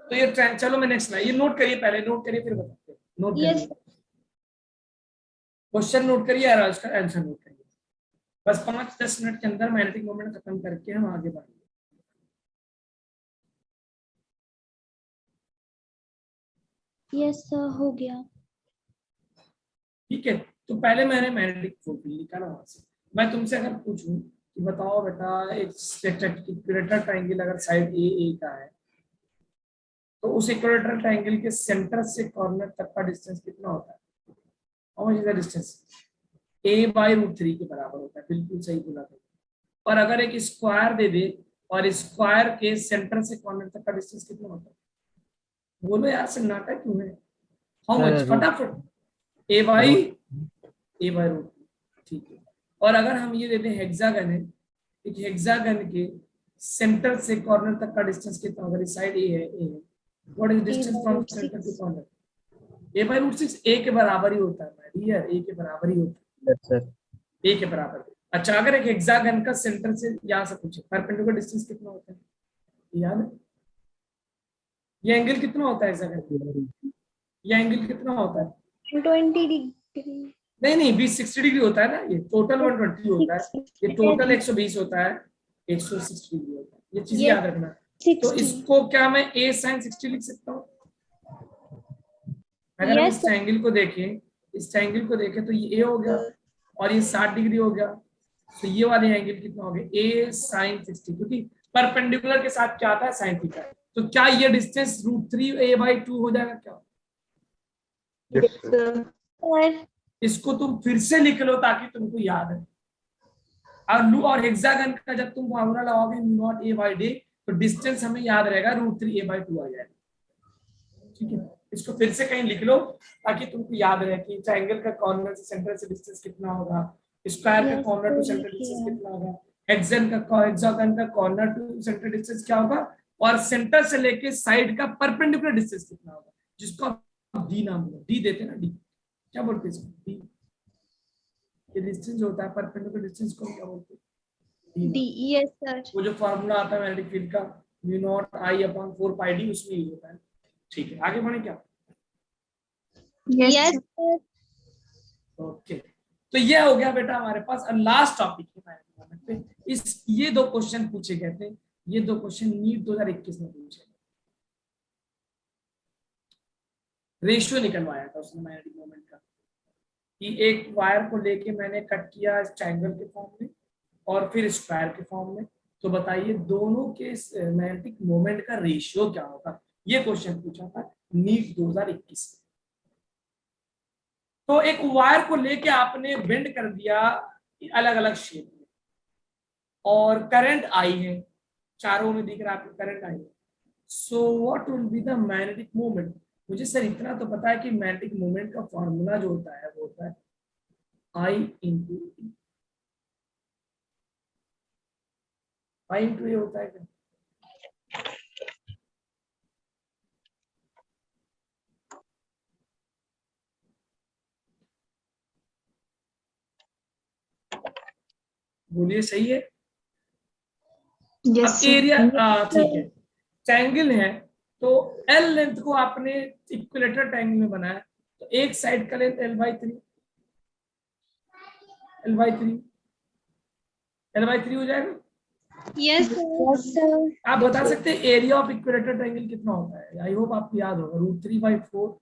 तो ये चलो मैं नेक्स्ट ये नोट करिए, पहले नोट करिए फिर बताते हैं। Note Yes. करिए, क्वेश्चन नोट करिए और उसका आंसर नोट करिए। बस 5-10 मिनट के अंदर मैग्नेटिक मोमेंट खत्म करके हम आगे बढ़ेंगे। Yes, sir, हो गया. ठीक है, तो पहले मैंने मैग्नेटिक फील्ड लिखा ना, वहां से मैं तुमसे अगर पूछूं कि बताओ बेटा एक इक्विलेटरल ट्रायंगल अगर साइड ए का है, तो उस इक्विलेटरल ट्रायंगल के सेंटर से कॉर्नर तक का डिस्टेंस कितना होता है? How much is the distance? a/√3 के बराबर होता है, बिल्कुल सही बोला था। और अगर एक स्क्वायर दे दे और स्क्वायर के सेंटर से कॉर्नर तक का डिस्टेंस कितना होता है? बोलो यार, सन्नाटा क्यों है? हाउ Sir, मच, फटाफट। a/√3, ठीक है। और अगर हम ये देते हैं हेक्सागन है, एक हेक्सागन के सेंटर से कॉर्नर तक का डिस्टेंस कितना होगा? साइड ए है, what is distance from center to corner? a/√6 A के बराबर ही होता है डियर, ए के बराबर ही होता yes, sir. है, ए के बराबर। अच्छा अगर एक हेक्सागन का सेंटर से यहां से पूछे परपेंडिकुलर डिस्टेंस कितना होता है, याद है? ये एंगल कितना होता है हेक्सागन? ये एंगल कितना होता है? 120 degree. नहीं 20-60 डिग्री होता है ना, ये टोटल 120 होता है, ये टोटल 120 होता है, 160 डिग्री होता है, ये चीज ये याद रखना। तो 60. इसको क्या मैं a sin 60 लिख सकता हूँ? अगर हम Yes, इस ट्रायंगल को देखें, इस ट्रायंगल को देखें तो ये a हो गया और ये 60 डिग्री हो गया, तो ये वाले एंगल कितना हो गया? a sin 60, क्योंकि परपेंडिकुलर के साथ क्या आता है? sin theta. तो क्या ये डिस्टेंस √3a/2 हो जाएगा क्या? Yes, Yes, sir. sir. sir. इसको तुम फिर से लिख लो ताकि तुमको याद है। और हेक्सागन का जब तुम फॉर्मूला लगाओगे μ0a/d, तो डिस्टेंस हमें याद रहेगा √3a/2 आ जाएगा। ठीक है, इसको फिर से कहीं लिख लो ताकि तुमको याद रहे कि ट्रायंगल का कॉर्नर से सेंटर से डिस्टेंस कितना होगा, स्क्वायर का Yes, corner to sir, center distance लिखिए. कितना होगा, हेक्सागन का कॉर्नर टू सेंटर डिस्टेंस क्या होगा, और सेंटर से लेके साइड का परपेंडिकुलर डिस्टेंस कितना होगा, जिसको आप डी नाम दो, डी देते ना, डी क्या बोलते हैं इसको? डी, ये डिस्टेंस होता है परपेंडिकुलर डिस्टेंस को क्या बोलते हैं? D. Yes, sir. वो जो फॉर्मूला आता है मैग्नेटिक फील्ड का μ0I/4πd, उसमें यूज होता है। ठीक है, आगे बढ़े क्या? Yes, sir. ओके, तो ये हो गया बेटा हमारे पास। लास्ट टॉपिक है मैग्नेटिक मोमेंट पे, इस ये 2 क्वेश्चन पूछे गए थे, ये 2 क्वेश्चन नीट 2021 में पूछे, रेशियो निकलवाया था उसने मैग्नेटिक मोमेंट का, कि एक वायर को लेके मैंने कट किया ट्रायंगल के फॉर्म में और फिर स्क्वायर के फॉर्म में, तो बताइए दोनों के मैग्नेटिक मोमेंट का रेशियो क्या होगा? ये क्वेश्चन पूछा था नीट 2021 में। तो एक वायर को लेके आपने बेंड कर दिया अलग अलग शेप में, और करंट आई है, चारों में दिख रहा है आपको करंट आई है। So what will be the magnetic moment? मुझे सर इतना तो पता है कि मैग्नेटिक मोमेंट का फॉर्मूला जो होता है वो होता है I इंटू ए होता है क्या? बोलिए, सही है? अब एरिया ठीक है, ट्रायंगल है तो एल लेंथ को आपने इक्विलेटरल ट्रायंगल में बनाया, तो एक साइड का लेंथ L/3 हो जाएगा। Yes, sir. आप बता सकते हैं एरिया ऑफ इक्विलेटरल ट्रायंगल कितना होता है? आई होप आपको याद होगा, √3/4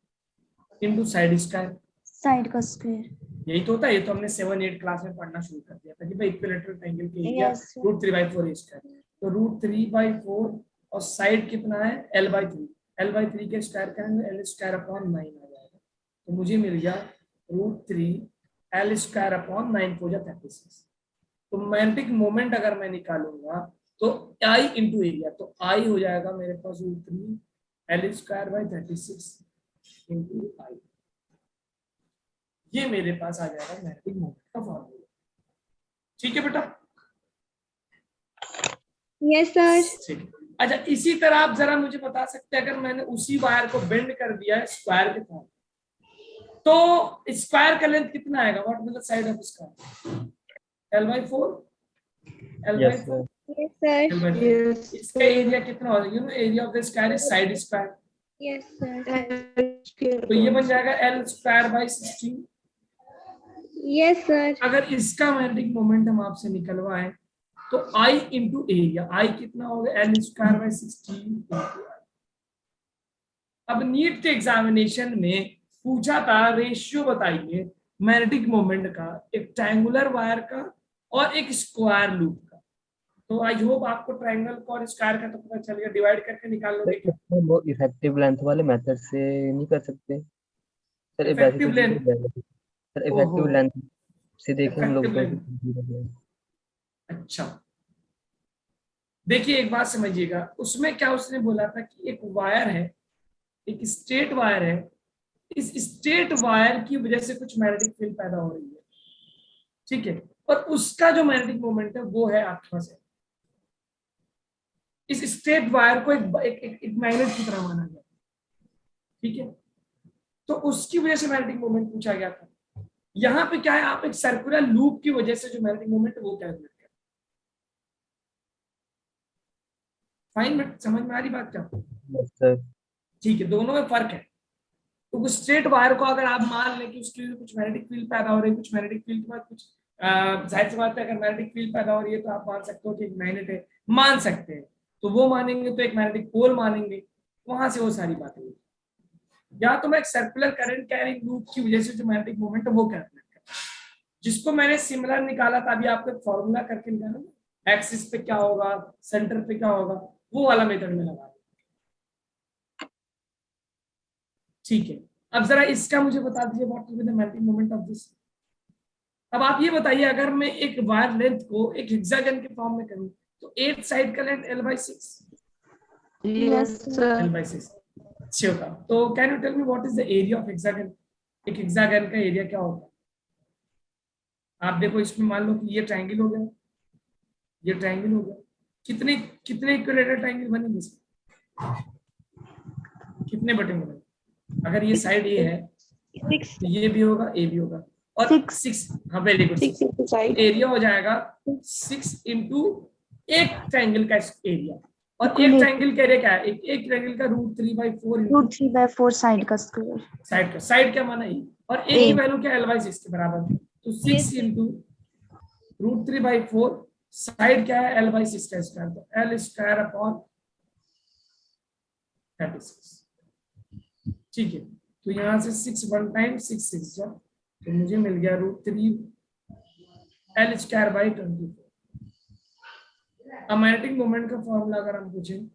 इंटू साइड स्क्वायर। Side का square. यही तो होता है, ये तो हमने 7-8 क्लास में पढ़ना शुरू कर दिया था कि भाई इक्विलेटरल ट्रायंगल के एरिया Yes, sir. √3/4 स्क्वायर, तो √3/4 और साइड कितना है L/3, L/3 के स्क्वायर करेंगे L²/9 आ जाएगा, तो मुझे मिल गया √3 L²/9 हो जाता है 36। तो मैग्नेटिक मोमेंट अगर मैं निकालूंगा तो I इंटू एरिया, तो I हो जाएगा मेरे पास √3 L²/36 इंटू I, ये मेरे पास आ जाएगा मैग्नेटिक मोमेंट का फॉर्मूला। ठीक है बेटा? Yes, sir. ठीक है। अच्छा, इसी तरह आप जरा मुझे बता सकते हैं, अगर मैंने उसी वायर को बेंड कर दिया है स्क्वायर के फॉर्म, तो स्क्वायर का लेंथ कितना आएगा? What will the side of square? L/4 Yes, sir. Yes, sir. L/4। Yes, इसका एरिया कितना होगा? You know area of the square is side square, Yes, sir. तो ये बन जाएगा L²/16। Yes, sir. अगर इसका मैग्नेटिक मोमेंट हम आपसे निकलवाएं तो I इंटू एरिया, I कितना होगा? L²/16 अब नीट के एग्जामिनेशन में पूछा था रेशियो बताइए मैग्नेटिक मोमेंट का, एक ट्रायंगुलर वायर का और एक स्क्वायर लूप का। तो आई होप आपको ट्रायंगल का और स्क्वायर का तो पता चल गया, डिवाइड करके निकाल लोगे क्या? वो इफेक्टिव लेंथ वाले मेथड से नहीं कर सकते सर? वैसे इफेक्टिव तो लेंथ, सर इफेक्टिव लेंथ से देखें हम लोग Effective ऊपर। अच्छा देखिए एक बात समझिएगा, उसमें क्या उसने बोला था कि एक वायर है, एक स्ट्रेट वायर है, इस स्ट्रेट वायर की वजह से कुछ मैग्नेटिक फील्ड पैदा हो रही है, ठीक है, और उसका जो मैग्नेटिक मोमेंट है वो है आपके पास है। इस स्ट्रेट वायर को एक मैग्नेट की तरह माना गया, ठीक है, तो उसकी वजह से मैग्नेटिक मोमेंट पूछा गया था। यहाँ पे क्या है, आप एक सर्कुलर लूप की वजह से जो मैग्नेटिक मोमेंट है वो कैलकुलेट करें। फाइन, बट समझ में आ रही बात क्या? Yes, sir. ठीक है, दोनों में फर्क है। तो स्ट्रेट वायर को अगर आप मान लें कि उसके लिए कुछ मैग्नेटिक फील्ड पैदा हो रही है, कुछ मैग्नेटिक फील्ड के बाद कुछ जाहिर सी बात है अगर मैग्नेटिक फील्ड पैदा हो रही है तो आप मान सकते हो कि एक मैग्नेट है, मान सकते हैं, तो वो मानेंगे तो एक मैग्नेटिक पोल मानेंगे, वहां से वो सारी बातें होगी। या तो मैं एक सर्कुलर करंट कैरिंग लूप की वजह से जो मैग्नेटिक मोमेंट है वो कैलकुलेट करता हूं, जिसको मैंने सिमिलर निकाला था अभी आपको फॉर्मूला करके निकाला ना, एक्सिस पे क्या होगा, सेंटर पे क्या होगा, वो वाला मेथड में लगा। ठीक है, अब जरा इसका मुझे बता दीजिए what will be the magnetic moment of this. अब आप ये बताइए, अगर मैं एक वायर लेंथ को एक हेक्सागन के फॉर्म में करूं तो 8 साइड का length L/6 Yes, sir. L/6 अच्छे होगा। तो can you tell me what is the area of hexagon? एक हेक्सागन का एरिया क्या होगा? आप देखो इसमें मान लो कि ये ट्रायंगल हो गया, ये ट्रायंगल हो गया, कितने कितने इक्विलेटरल ट्रायंगल बनेंगे इसमें? कितने बटे बनेंगे? अगर ये साइड ए है 6. तो ये भी होगा, ए भी होगा, और 6, हाँ very good, 6 into side. Area हो जाएगा 6 इंटू एक ट्रायंगल का एरिया, और एक ट्रायंगल का एरिया क्या है? एक ट्रायंगल का √3/4 √3/4 साइड का स्क्वायर. साइड का, साइड क्या माना ए, और ए की वैल्यू क्या L/6 के बराबर, तो 6 इंटू √3/4 साइड क्या है L/6 का स्क्वायर, तो L²/36। ठीक है, तो यहाँ से 6 1 टाइम 6 6 जा, तो मुझे मिल गया √3 L²/24। अब मैग्नेटिक मोमेंट का फॉर्मूला अगर हम पूछें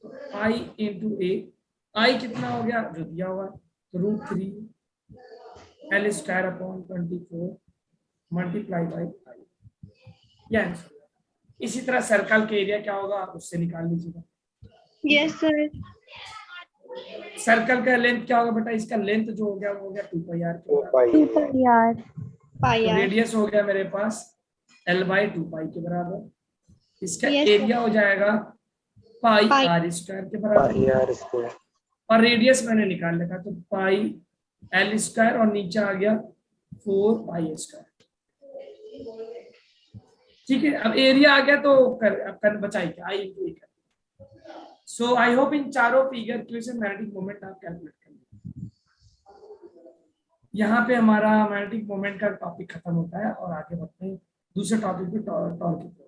तो I इंटू ए, आई कितना हो गया जो दिया हुआ, तो √3 L²/24 मल्टीप्लाई बाई आई, ये आंसर। इसी तरह सर्कल के एरिया क्या होगा आप उससे निकाल लीजिएगा। Yes, sir. सर्कल का लेंथ क्या होगा बेटा? इसका लेंथ जो हो गया वो हो गया 2πr के बराबर। 2πr. तो रेडियस हो गया मेरे पास L/2π के बराबर, इसका Yes, एरिया हो जाएगा πr² के बराबर, और रेडियस मैंने निकाल रखा तो πL² और नीचे आ गया 4π²। ठीक है, अब एरिया आ गया तो कर बचाई क्या, आई इंटू ए कर। सो आई होप इन चारों फिगर के लिए मैग्नेटिक मोमेंट आप कैलकुलेट कर लें। यहाँ पे हमारा मैग्नेटिक मोमेंट का टॉपिक खत्म होता है और आगे बढ़ते हैं दूसरे टॉपिक पे, टॉर्क की तरफ।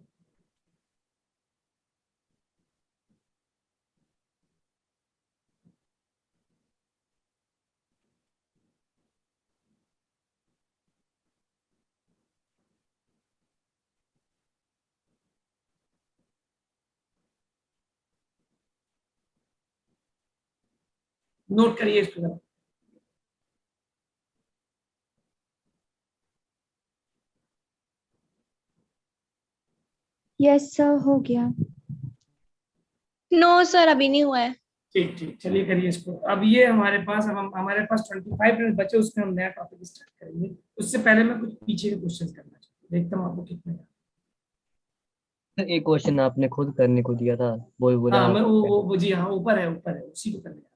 नोट करिए इसको जरा। यस सर, हो गया। नो सर, अभी नहीं हुआ है। ठीक ठीक, चलिए करिए इसको। अब ये हमारे पास, अब हमारे पास 25 मिनट बचे, उसमें हम नया टॉपिक स्टार्ट करेंगे। उससे पहले मैं कुछ पीछे के क्वेश्चन करना चाहता हूँ, देखता हूँ आपको कितने याद। एक क्वेश्चन आपने खुद करने को दिया था, वो भी बोला। हाँ मैं वो जी हाँ, ऊपर है, ऊपर है, उसी को करने।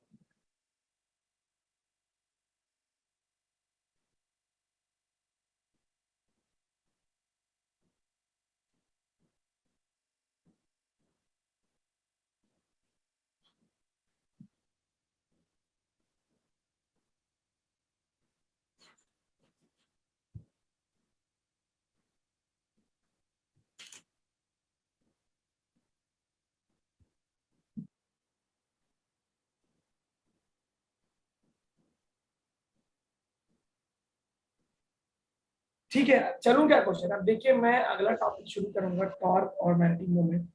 ठीक है, चलूं क्या क्वेश्चन। अब देखिए, मैं अगला टॉपिक शुरू करूंगा टॉर्क और मैग्नेटिक मोमेंट,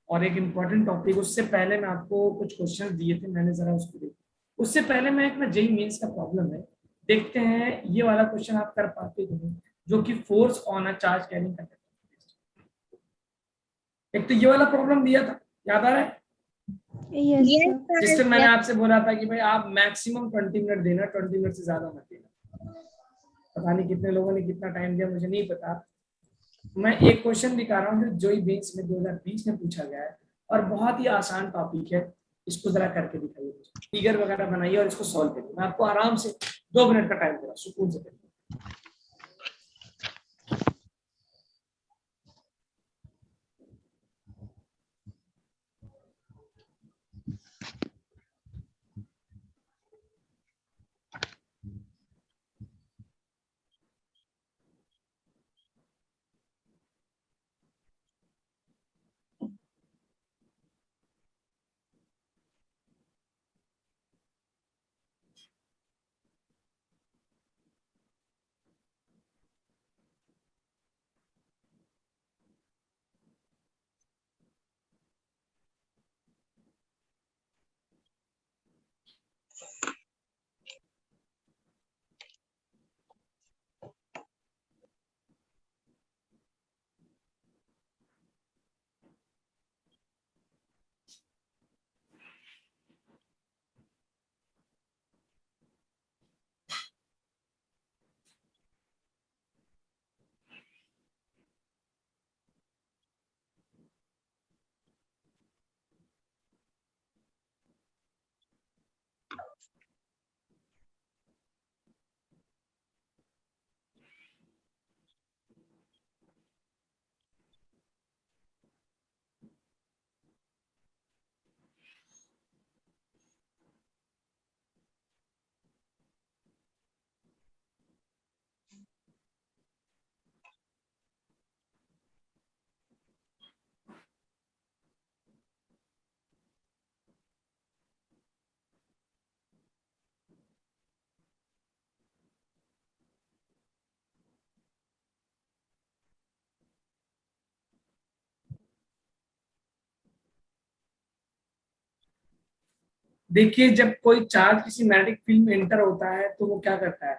और एक इंपॉर्टेंट टॉपिक। उससे पहले मैं आपको कुछ क्वेश्चन दिए थे, मैंने जरा उसको देखा। उससे पहले मैं एक ना जेई मेंस का प्रॉब्लम है, देखते हैं ये वाला क्वेश्चन आप कर पाते हो, जो कि force on a charge carrying conductor. एक तो ये वाला प्रॉब्लम दिया था, याद आ रहा है, यस सर। जिसमें मैंने आपसे बोला था कि भाई आप मैक्सिमम 20 मिनट देना, 20 मिनट से ज्यादा मत देना। पता नहीं कितने लोगों ने कितना टाइम दिया, मुझे नहीं पता। मैं एक क्वेश्चन दिखा रहा हूँ जो जोई बेंस में 2020 में पूछा गया है, और बहुत ही आसान टॉपिक है। इसको जरा करके दिखाइए, फिगर वगैरह बनाइए और इसको सॉल्व करिए। मैं आपको आराम से 2 मिनट का टाइम दे रहा हूँ, सुकून से करिए। देखिए, जब कोई चार्ज किसी मैग्नेटिक फील्ड में एंटर होता है तो वो क्या करता है,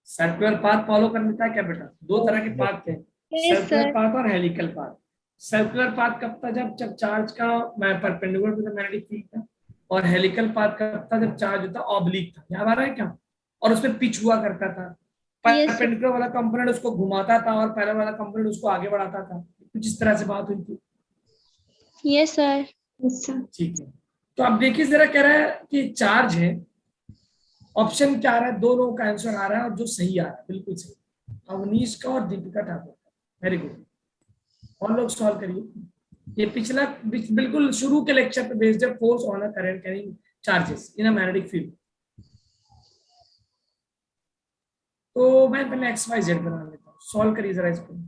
सर्कुलर पाथ फॉलो कर लेता है क्या बेटा। दो तरह के पाथ थे, यस सर्कुलर सर। पाथ और हेलिकल पाथ। सर्कुलर पाथ कब था, जब जब चार्ज का perpendicular to the magnetic field था, और हेलिकल पाथ कब था, जब चार्ज होता ऑब्लिक था। याद आ रहा है क्या, और उसमें पिच हुआ करता था। Yes sir. परपेंडिकुलर वाला कंपोनेंट उसको घुमाता था और पैरेलल वाला कंपोनेंट उसको आगे बढ़ाता था। कुछ इस तरह से बात हुई थी। Yes sir. ठीक है, तो अब देखिए जरा, कह रहा है कि चार्ज है, ऑप्शन क्या आ रहा है, दोनों का आंसर आ रहा है, और जो सही आ रहा है बिल्कुल सही, अवनीश का और दीपिका ठाकुर का। वेरी गुड, और लोग सॉल्व करिए। ये पिछला बिल्कुल शुरू के लेक्चर पे बेस्ड है, force on a current carrying charges in a magnetic field. तो मैं पहले एक्स वाई जेड बना लेता हूँ, सॉल्व करिए जरा इसको।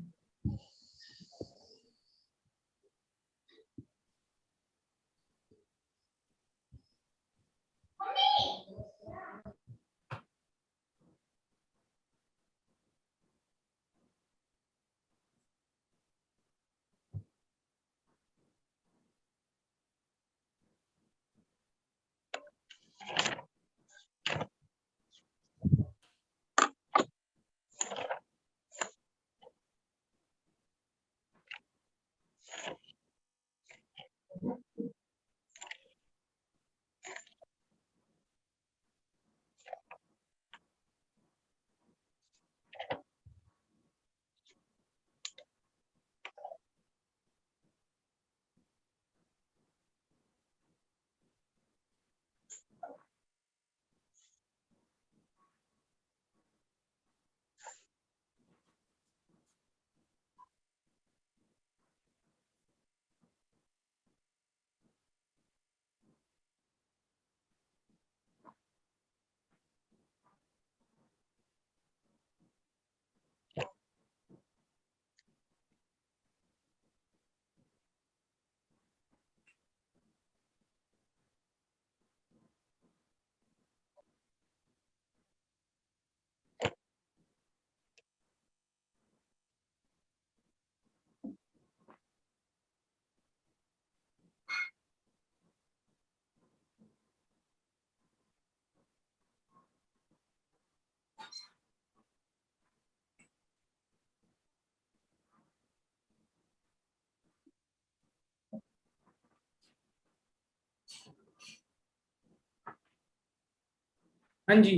हाँ जी,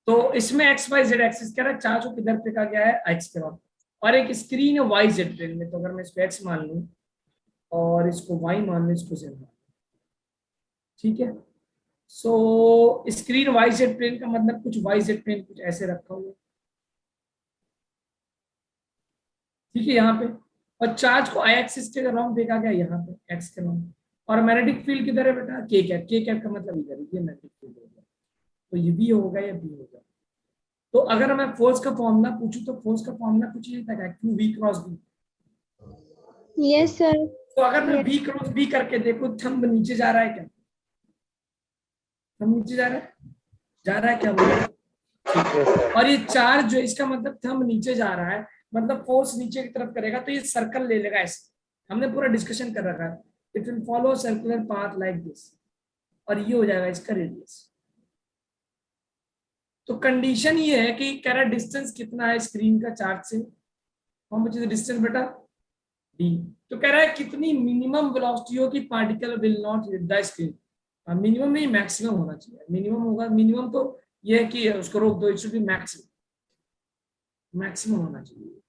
तो इसमें एक्स वाई जेड एक्सिस कह रहा है, चार्ज को किधर फेंका गया है, एक्स के बाद, और एक स्क्रीन है वाई जेड प्लेन में। तो अगर मैं इसको एक्स मान लूं और इसको वाई मान लूं, इसको जेड मान लूं, ठीक है। So screen Y Z plane का मतलब कुछ वाई जेड प्लेन कुछ ऐसे रखा हुआ है, ठीक है, यहाँ पे। और चार्ज को आई एक्सिस के राउंड फेंका गया यहाँ पे एक्स के राउंड। और मैग्नेटिक फील्ड किधर है बेटा, के कैप का मतलब इधर, ये मैग्नेटिक फील्ड होगा। तो ये बी होगा या बी होगा। तो अगर मैं फोर्स का फॉर्मूला पूछूं तो फोर्स का फॉर्मूला कुछ ये था, Q V cross B. Yes, sir. तो अगर मैं Yes. बी क्रॉस बी करके देखो, थंब नीचे जा रहा है क्या, थंब नीचे जा रहा है क्या बोलो। और ये चार्ज जो इसका मतलब थंब नीचे जा रहा है, मतलब फोर्स नीचे की तरफ करेगा, तो ये सर्कल ले लेगा ऐसे। हमने पूरा डिस्कशन कर रखा है, it will follow circular path like this, और ये हो जाएगा इसका रेडियस। तो कंडीशन ये है कि कह रहा डिस्टेंस कितना है स्क्रीन का चार्ज से, हम बच्चे डिस्टेंस बेटा डी। तो कह रहा है कितनी मिनिमम वेलोसिटी हो कि particle will not hit the screen. Minimum नहीं, मैक्सिमम होना चाहिए। मिनिमम होगा, मिनिमम तो ये है कि उसको रोक दो, it should be maximum, maximum होना चाहिए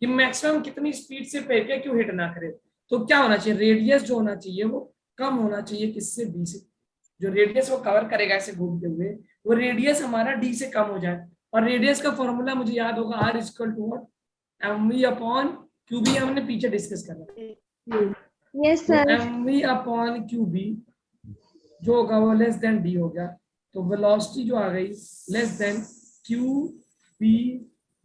कि मैक्सिमम कितनी स्पीड से फेंके क्यों हिट ना करे। तो क्या होना चाहिए, रेडियस जो होना चाहिए वो कम होना चाहिए किससे, बी से। जो रेडियस वो कवर करेगा ऐसे घूमते हुए, वो रेडियस हमारा डी से कम हो जाए। और रेडियस का फॉर्मूला मुझे याद होगा, R equal to M V upon Q B, हमने पीछे डिस्कस करना। Yes, तो sir. M V upon Q B जो होगा वो लेस देन डी हो गया। तो वेलोसिटी जो आ गई less than q B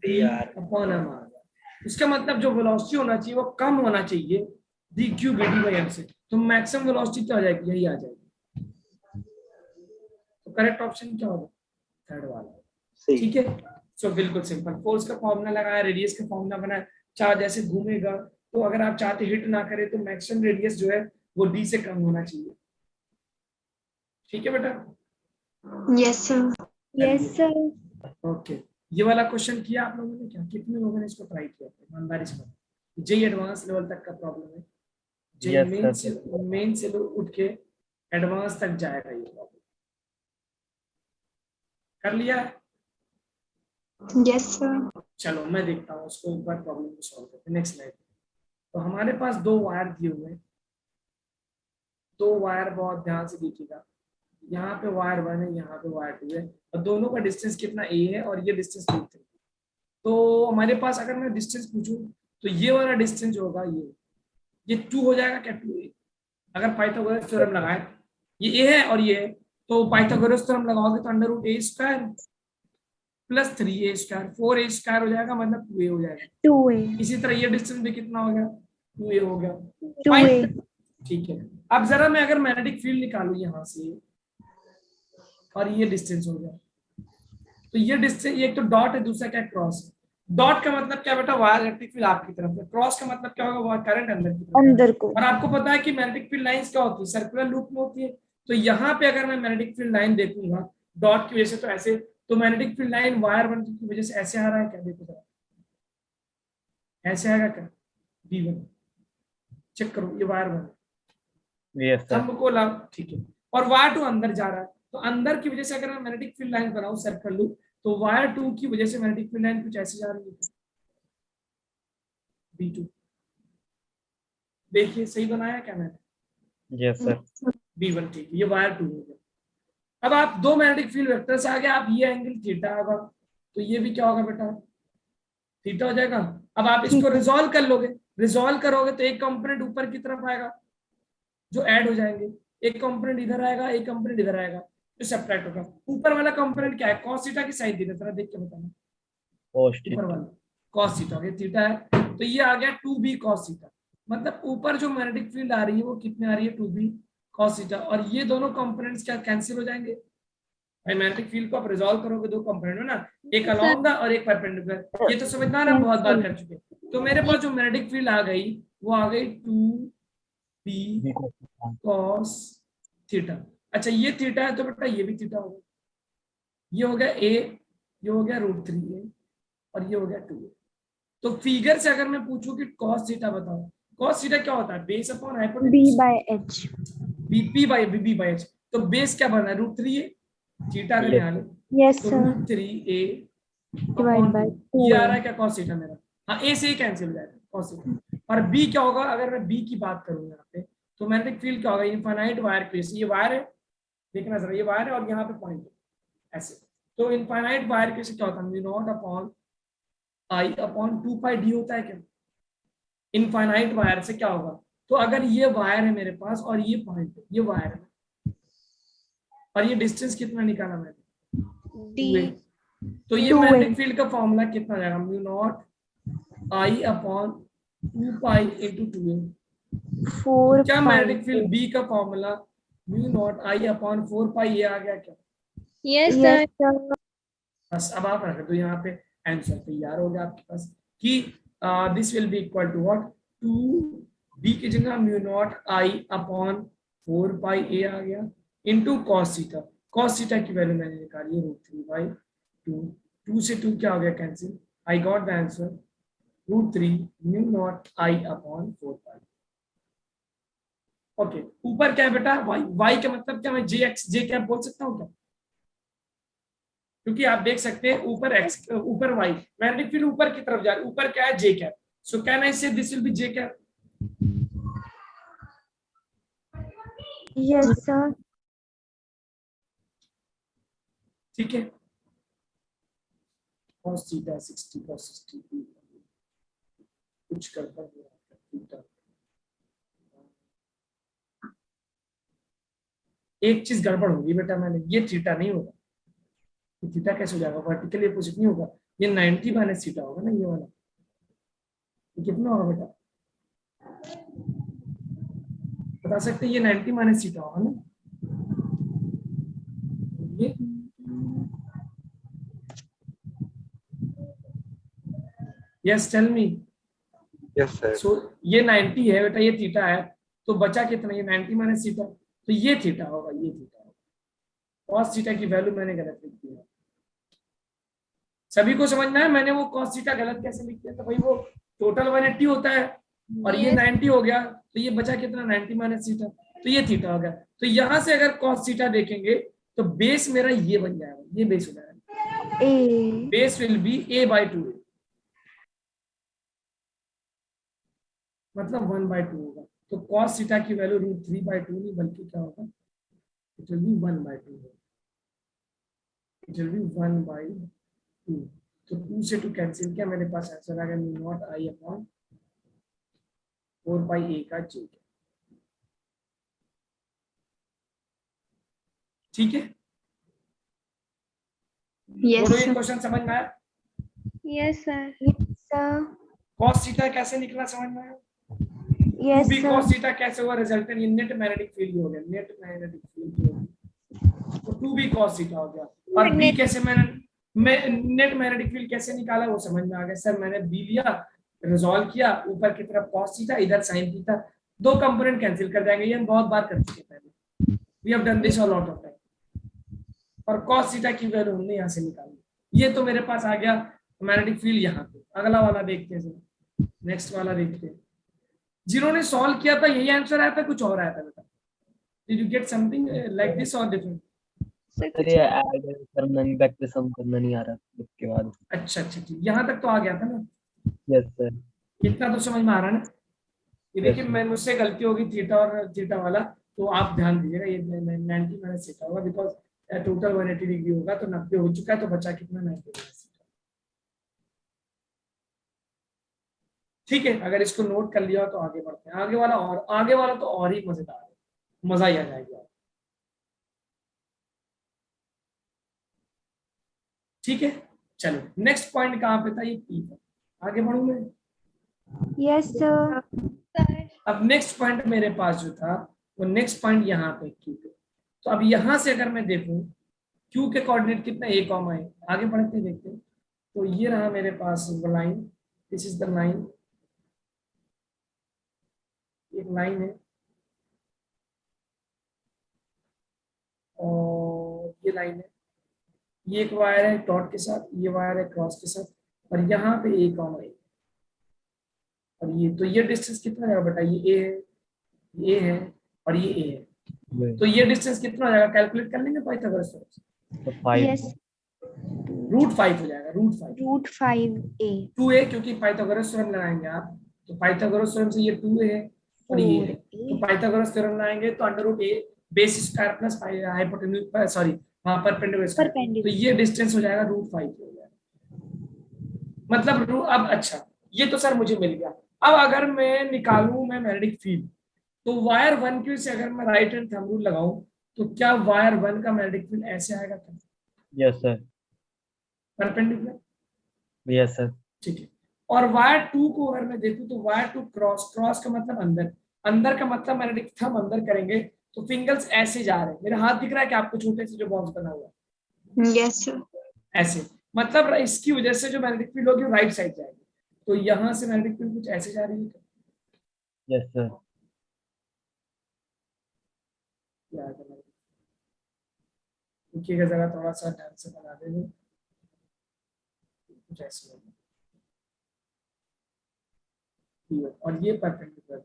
d upon m आ गया। इसका मतलब जो वेलोसिटी होना चाहिए वो कम होना चाहिए D Q B D by M से। तो मैक्सिमम वेलोसिटी क्या हो जाएगी, यही आ जाएगी। तो करेक्ट ऑप्शन क्या होगा, थर्ड वाला, ठीक है। सो बिल्कुल सिंपल, फोर्स का फॉर्मूला लगाया, रेडियस का फॉर्मूला बनाया, चार्ज ऐसे घूमेगा, तो अगर आप चाहते हिट ना करे तो मैक्सिमम रेडियस जो है वो डी से कम होना चाहिए, ठीक है बेटा। Yes, sir. Yes, sir. Okay, ये वाला क्वेश्चन किया आप लोगों ने क्या, कितने लोगों ने इसको ट्राई किया, ईमानदारी से बताओ। जेई एडवांस लेवल तक का प्रॉब्लम है, जेई यस मेन से उठ के एडवांस तक जाएगा ये प्रॉब्लम। कर लिया, Yes, sir. चलो मैं देखता हूँ उसको एक बार प्रॉब्लम को सॉल्व करते हैं। Next slide. तो हमारे पास दो वायर दिए हुए हैं, दो वायर बहुत ध्यान से देखिएगा। यहाँ पे वायर 1 है, यहाँ पे वायर 2 है, और दोनों का डिस्टेंस कितना ए है और ये डिस्टेंस रूट 3। तो हमारे पास अगर मैं डिस्टेंस पूछूं तो ये वाला डिस्टेंस होगा ये 2 हो जाएगा क्या 2a। अगर पाइथागोरस थ्योरम लगाए ये a है और ये है, तो पाइथागोरस थ्योरम लगाओगे तो under root a square plus 3a square 4a square हो जाएगा, मतलब 2a हो जाएगा। 2a इसी तरह ये डिस्टेंस भी कितना हो गया 2a हो गया। 2a ठीक है, अब जरा मैं अगर मैग्नेटिक फील्ड निकालू यहाँ से और ये डिस्टेंस हो गया, तो ये डिस्टेंस एक तो डॉट है, दूसरा क्या क्रॉस है। डॉट का मतलब क्या बेटा वायर इलेक्ट्रिक फील्ड आपकी तरफ है, क्रॉस का मतलब क्या होगा वायर करंट अंदर की तरफ है। अंदर को और आपको पता है कि मैग्नेटिक फील्ड लाइंस क्या होती है सर्कुलर लूप में होती है। तो यहाँ पे अगर मैं मैग्नेटिक फील्ड लाइन देखूंगा डॉट की वजह से तो ऐसे, तो magnetic field line wire one की वजह से ऐसे आ रहा है क्या, देखो जरा ऐसे आएगा क्या V1, चेक करो ये wire one yes sir. Thumb को लाओ, ठीक है, और वायर टू अंदर जा रहा है, तो अंदर की वजह से अगर मैं मैग्नेटिक फील्ड लाइन बनाऊं सर्कल लूप, तो वायर टू की वजह से मैग्नेटिक फील्ड लाइन कुछ ऐसे जा रही है V2। देखिए सही बनाया क्या मैंने, यस सर। V1 ठीक है, ये वायर टू हो गया। अब आप दो मैग्नेटिक फील्ड वेक्टर से आगे आप ये एंगल थीटा होगा, तो ये भी क्या होगा बेटा थीटा हो जाएगा। अब आप इसको रिजॉल्व कर लोगे, रिजॉल्व करोगे तो एक कंपोनेंट ऊपर की तरफ आएगा जो ऐड हो जाएंगे, एक कंपोनेंट इधर आएगा, एक कंपोनेंट इधर आएगा जो सब्ट्रैक्ट होगा। ऊपर वाला कंपोनेंट क्या है कॉस थीटा की साइड देना, जरा देख के बताना। ऊपर वाला कॉस थीटा हो गया, थीटा है तो ये आ गया 2b कॉस थीटा, मतलब ऊपर जो मैग्नेटिक फील्ड आ रही है वो कितने आ रही है 2b कॉस थीटा, और ये दोनों कंपोनेंट्स क्या कैंसिल हो जाएंगे। भाई मैग्नेटिक फील्ड को आप रिजॉल्व करोगे दो कंपोनेंट में ना, एक अलोंग द और एक परपेंडिकुलर, ये तो समझना ना बहुत बार कर चुके। तो मेरे पास जो मैग्नेटिक फील्ड आ गई वो आ गई 2b कॉस थीटा। अच्छा ये थीटा है तो बेटा ये भी थीटा होगा, ये हो गया a, ये हो गया √3a और ये हो गया 2a। तो फिगर से अगर मैं पूछूं कि cos थीटा बताओ, cos थीटा क्या होता है base upon b hypotenuse, by h b by h। तो बेस क्या बना है √3a, थीटा अगर यहाँ ले yes तो sir √3a divide upon by 2 ये आ रहा 2a है क्या cos थीटा मेरा, हाँ a से ही कैंसिल हो जाएगा cos थीटा। और b क्या होगा अगर मैं b की बात करूँ यहाँ पे, तो मैग्नेटिक फील्ड क्या होगा इनफाइनाइट वायर के, ये वायर है देखना जरा, ये वायर है और यहाँ पे पॉइंट है ऐसे, तो इनफाइनाइट वायर के क्या होता है mu naught upon I upon 2πd होता है क्या इनफाइनाइट वायर से क्या होगा। तो अगर ये वायर है मेरे पास और ये पॉइंट है, ये वायर है और ये डिस्टेंस कितना निकाला मैंने 2a, तो ये 2a मैग्नेटिक फील्ड का फॉर्मूला कितना आ जाएगा mu naught I upon 2π into 2a। 4 क्या pi मैग्नेटिक फील्ड B का formula mu naught I upon 4π ये आ गया क्या। yes sir बस अब आप रख दो यहाँ पे, आंसर तैयार हो गया आपके पास कि this will be equal to what 2b की जगह mu naught I upon 4π a आ गया into cos theta. cos theta की वैल्यू मैंने निकाली है √3/2, 2 से 2 क्या हो गया cancel, I got the answer √3 mu naught I upon 4π। Okay ऊपर क्या है बेटा y का मतलब क्या, मैं जे कैप बोल सकता हूँ क्या, क्योंकि आप देख सकते हैं ऊपर x ऊपर y मैग्नेटिक फील्ड ऊपर की तरफ जा रही है, ऊपर क्या है जे cap, so can I say this will be J cap. yes sir ठीक है cos थीटा 60 cos 60 कुछ करता है। एक चीज गड़बड़ होगी बेटा, मैंने ये थीटा नहीं होगा, ये थीटा कैसे हो जाएगा वर्टिकली अपोजिट नहीं होगा, ये 90 माइनस थीटा होगा ना ये वाला, ये कितना होगा बेटा बता सकते हैं, ये 90 माइनस थीटा होगा ना ये, yes tell me. Yes, sir. So ये 90 है बेटा, ये थीटा है, तो बचा कितना ये 90 माइनस थीटा, तो ये थीटा होगा, ये थीटा होगा। cos थीटा की वैल्यू मैंने गलत लिख दिया, सभी को समझना है मैंने वो cos थीटा गलत कैसे लिख दिया, तो भाई वो टोटल 180 होता है और ये 90 हो गया, तो ये बचा कितना 90 माइनस थीटा, तो ये थीटा हो गया। तो यहां से अगर cos थीटा देखेंगे तो बेस मेरा ये बन जाएगा, ये बेस हो जाएगा, a base will be a/2, मतलब 1/2 होगा। तो cos थीटा की वैल्यू √3/2 नहीं बल्कि क्या होगा, इट विल बी 1/2 होगा, इट विल बी 1/2। तो 2 से 2 कैंसिल किया, मेरे पास आंसर आ गया म्यू नॉट आई अपॉन 4 पाई ए का जे। ठीक है, Yes, दोनों ये sir. क्वेश्चन समझ में आया? Yes, sir. Sir. Cos theta कैसे निकला समझ में आया? Yes, B sir. Cos theta कैसे हुआ? रिजल्टेंट ये नेट मैग्नेटिक फील्ड हो गया, नेट मैग्नेटिक फील्ड हो गया, तो 2b cos थीटा हो गया। और बी कैसे मैं नेट मैग्नेटिक फील्ड कैसे निकाला वो समझ में आ गया सर। मैंने बी लिया, रिजॉल्व किया, ऊपर की तरफ cos थीटा, इधर sin थीटा, दो कंपोनेंट कैंसिल कर जाएंगे। ये हम बहुत बार कर चुके हैं पहले, we have done this a lot of time. और cos थीटा की वैल्यू हमने यहाँ से निकाली। ये तो मेरे पास आ गया मैग्नेटिक फील्ड यहाँ पे। अगला वाला देखते हैं, नेक्स्ट वाला देखते हैं। जिन्होंने सॉल्व किया था यही आंसर आया था, कुछ और आया था बेटा? Did you get something like this और डिफरेंट? सर ये ऐड करना नहीं, वेक्टर सम करना नहीं आ रहा उसके बाद। अच्छा अच्छा ठीक, यहाँ तक तो आ गया था ना, यस सर। इतना तो समझ में आ रहा है ना? ये देखिए Yes, sir. मैं मुझसे गलती होगी थीटा और थीटा वाला, तो आप ध्यान दीजिएगा। ये 90 माइनस थीटा होगा, बिकॉज टोटल 180 डिग्री होगा, तो 90 हो चुका है, तो बचा कितना? 90 माइनस थीटा। ठीक है, अगर इसको नोट कर लिया हो तो आगे बढ़ते हैं। आगे वाला, और आगे वाला तो और ही मजेदार है, मजा ही आ जाएगा। ठीक है, चलो नेक्स्ट पॉइंट कहाँ पे था? ये पी पर। आगे बढ़ू मैं? Yes, sir. अब नेक्स्ट पॉइंट मेरे पास जो था वो नेक्स्ट पॉइंट यहाँ पे क्यू पे। तो अब यहाँ से अगर मैं देखूं क्यू के कोऑर्डिनेट कितना? a कॉमा है। आगे बढ़ते हैं, देखते हैं। तो ये रहा मेरे पास line, this is the line, एक लाइन है और ये लाइन है, ये एक वायर है डॉट के साथ, ये वायर है क्रॉस के साथ, और यहाँ पे a कॉमा है। और ये तो ये डिस्टेंस कितना जाएगा बेटा? ये a है, ये है और ये a है, तो ये डिस्टेंस कितना हो जाएगा? कैलकुलेट कर लेंगे पाइथागोरस थ्योरम से। 5 Yes. √5 हो जाएगा, √5। √5a. 2a, क्योंकि पाइथागोरस थ्योरम लगाएंगे आप, तो पाइथागोरस थ्योरम से ये 2a है और ये है, तो पाइथागोरस थ्योरम लगाएंगे तो √a base square plus hypotenuse, sorry हाँ परपेंडिकुलर स्क्वायर, तो ये डिस्टेंस हो जाएगा √5 हो जाएगा। मतलब अब अच्छा, ये तो सर मुझे मिल गया। अब अगर मैं निकालूं मैं मैग्नेटिक फील्ड, तो वायर 1 की से अगर मैं राइट हैंड थंब रूल लगाऊं तो क्या वायर 1 का मैग्नेटिक फील्ड ऐसे आएगा क्या? Yes sir. Perpendicular. Yes sir. ठीक है, और वायर 2 को अगर मैं देखूं तो वायर 2 क्रॉस, क्रॉस का मतलब अंदर, अंदर का मतलब मैग्नेटिक थंब अंदर करेंगे तो फिंगर्स ऐसे जा रहे हैं। मेरा हाथ दिख रहा है कि आपको छोटे से जो बॉक्स बना हुआ है? Yes, sir. ऐसे, मतलब इसकी वजह से जो मैग्नेटिक फील्ड होगी राइट साइड जाएगी, तो यहाँ से मैग्नेटिक फील्ड कुछ ऐसे जा रही है। Yes sir. देखिएगा जरा, थोड़ा सा ध्यान से बना देंगे, कुछ ऐसे होगा। और ये परपेंडिकुलर,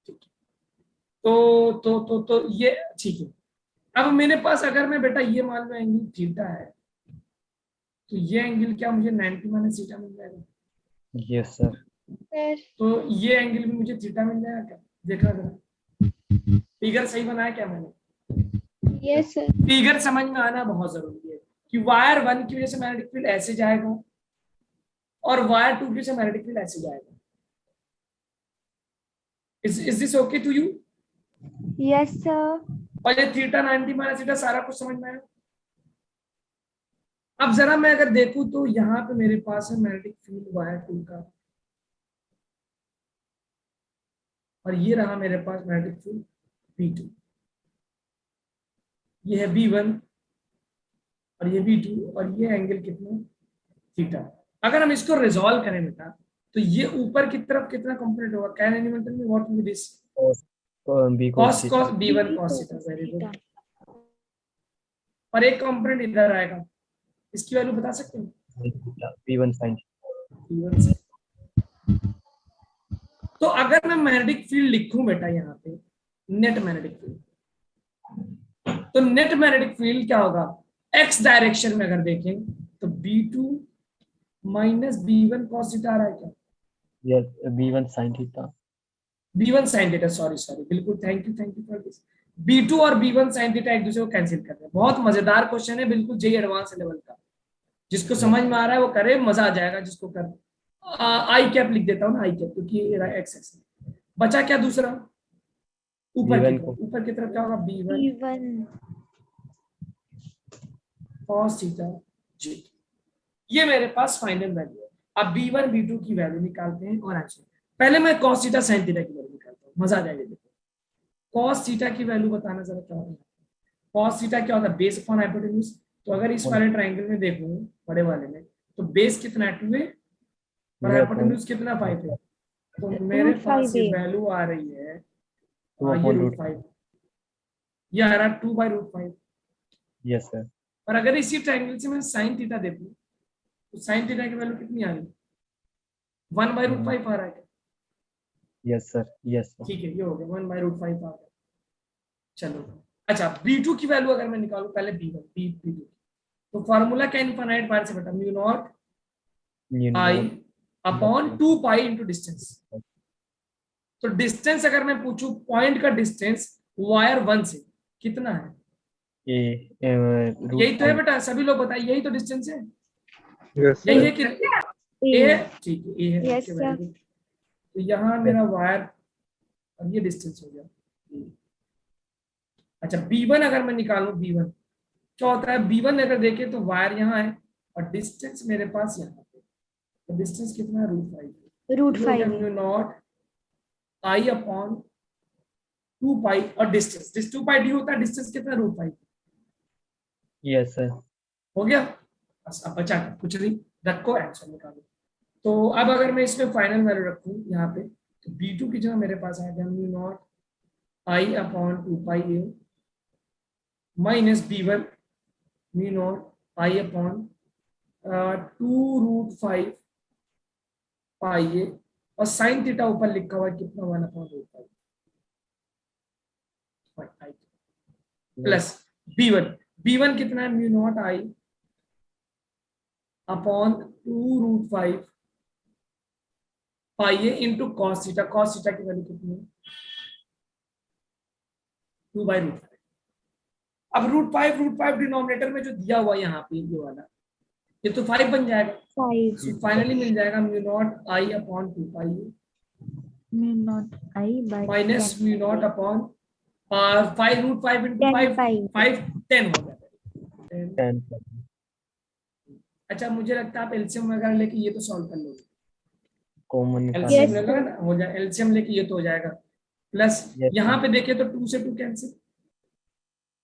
ठीक है, तो ये ठीक है। अब मेरे पास अगर मैं बेटा ये मान लो एंगल थीटा है, तो ये एंगल क्या मुझे 90 माइनस थीटा मिल जाएगा? Yes sir. Sir. तो ये एंगल भी मुझे थीटा मिल जाएगा क्या? देखना जरा, फिगर सही बनाया क्या मैंने? Yes, sir. फिगर समझ में आना बहुत जरूरी है कि वायर 1 की वजह से मैग्नेटिक फील्ड ऐसे जाएगा और वायर 2 की वजह से मैग्नेटिक फील्ड ऐसे जाएगा। Is this okay to you? Yes, sir. और ये थीटा 90 माइनस थीटा सारा कुछ समझ में आया? अब जरा मैं अगर देखूं तो यहाँ पे मेरे पास है मैग्नेटिक फील्ड वायर 2 का, और ये रहा मेरे पास मैग्नेटिक फील्ड V2, ये है V1 और ये V2, और ये एंगल कितना? थीटा। अगर हम इसको रिजॉल्व करें बेटा तो ये ऊपर की तरफ कितना कंपोनेंट होगा? Can anyone tell me what will be this? B cos cos cos B1 cos theta, very good. और एक कंपोनेंट इधर आएगा, इसकी वैल्यू बता सकते हैं? B1 sin B1 से। तो अगर मैं मैग्नेटिक फील्ड लिखूं बेटा यहाँ पे नेट मैग्नेटिक फील्ड, तो नेट मैग्नेटिक फील्ड क्या होगा? x डायरेक्शन में अगर देखें तो B2 minus B1 cos theta आ रहा है क्या? Yes B1 sin theta. B1 sin theta, sorry बिल्कुल, thank you for this. B2 और B1 साइन थीटा एक दूसरे को कैंसिल कर रहे हैं। बहुत मजेदार क्वेश्चन है, बिल्कुल जेई एडवांस लेवल का। जिसको समझ में आ रहा है वो करे, मजा आ जाएगा जिसको कर। आई कैप लिख देता हूँ ना, आई कैप, क्योंकि एक्स एक्स बचा क्या दूसरा ऊपर की B1 तरफ। को ऊपर की तरफ क्या होगा, B1 B1 cos थीटा जी। ये मेरे पास फाइनल वैल्यू है। अब B1 B2 की वैल्यू निकालते हैं और आंसर। पहले मैं cos थीटा sin थीटा की वैल्यू निकालता हूँ, मजा आ जाएगा। देखो cos थीटा की वैल्यू बताना जरा क्या होता है। cos थीटा क्या होता है, बेस अपॉन हाइपोटेन्यूज। तो अगर इस वाले ट्रायंगल में देखूं, बड़े वाले में, तो बेस कितना है 2a और हाइपोटेन्यूज कितना 5 है। तो मेरे पास ये √5a वैल्यू आ रही है, टू ये अपॉन रूट रूट 5, ये आ रहा है 2/√5। Yes sir. और अगर इसी ट्रायंगल से मैं sin थीटा देखूं, तो sin थीटा की वैल्यू कितनी आ रही है, 1/√5 आ रहा है। Yes sir. Yes sir. ठीक है, ये हो गया 1/√5 आ गया। चलो अच्छा, B2 की वैल्यू अगर मैं निकालूं, पहले B1 B2, तो फॉर्मूला क्या, इनफाइनाइट बार से बटा mu naught I upon 2 pi into distance. तो डिस्टेंस अगर मैं पूछूं, पॉइंट का डिस्टेंस वायर 1 से कितना है, यही तो है बेटा, सभी लोग बताइए, यही तो डिस्टेंस है, यस यही सर। है कि ए है। ठीक है, ए है। Yes, okay, very sir. Good. तो यहाँ मेरा वायर, अब ये डिस्टेंस हो गया। अच्छा, B1 अगर मैं निकालूं, B1 क्या होता है, B1 अगर देखें तो वायर यहाँ है और डिस्टेंस मेरे पास यहाँ पे, तो डिस्टेंस कितना है, √5। ये हो गया mu √5a not I upon 2 पाई, और डिस्टेंस 2 पाई डी होता है, डिस्टेंस कितना, √5। Yes sir. हो गया, बस अब बचा क्या? कुछ नहीं, रखो आंसर निकालो। तो अब अगर मैं इसमें फाइनल वैल्यू रखूं यहाँ पे, तो B2 की जगह मेरे पास आ गया mu naught I upon 2 pi A minus B1 mu naught I upon 2√5 pi ए, और साइन थीटा ऊपर लिखा हुआ है कितना, 1/√5 प्लस B1 कितना है, mu naught I upon 2√5 pi a into cos theta. Cos theta की वैल्यू कितनी है, 2/√5। अब √5 डिनोमिनेटर में जो दिया हुआ यहाँ पे, ये वाला, ये तो 5 बन जाएगा। 5 सो फाइनली मिल जाएगा mu naught I upon 2 pi a μ0 minus mu naught upon 5 √5 into 10 5 pi 5 10 हो गया 10। 10 अच्छा, मुझे लगता है आप एलसीएम वगैरह लेके ये तो सॉल्व कर लोगे। कॉमन निकाल एलसीएम Yes, ले लो ना, हो जाए, एलसीएम लेके ये तो हो जाएगा। प्लस Yes, यहाँ पे देखे तो 2 से 2 कैंसिल,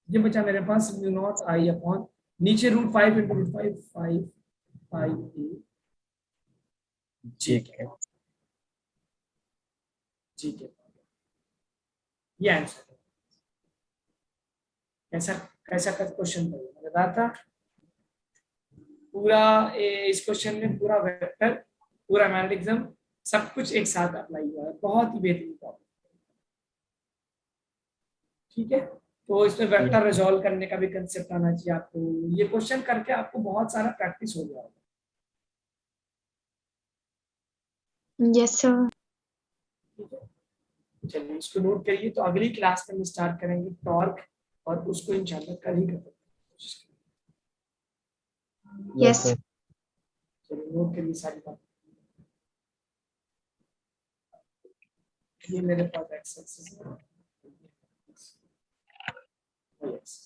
ये बचा मेरे पास म्यू नॉट आई अपॉन नीचे √5 इंटू √5 5 पाई ए। ठीक है। ठीक है, ये आंसर है। कैसा कैसा क्वेश्चन था, मजेदार था पूरा। इस क्वेश्चन में पूरा वेक्टर, पूरा मैग्नेटिज्म, सब कुछ एक साथ अप्लाई हुआ है, बहुत ही बेहतरीन टॉपिक। ठीक है, तो इसमें वेक्टर रिजॉल्व करने का भी कंसेप्ट आना चाहिए आपको। ये क्वेश्चन करके आपको बहुत सारा प्रैक्टिस हो गया होगा। Yes, sir. ठीक है, चलिए इसको नोट करिए। तो अगली क्लास में हम स्टार्ट करेंगे टॉर्क, और उसको इंशाल्लाह कल ही करने की कोशिश करेंगे। Yes. sir. चलिए नोट करिए सारी बात। ये मेरे पास एक्स एक्सिस है, y axis।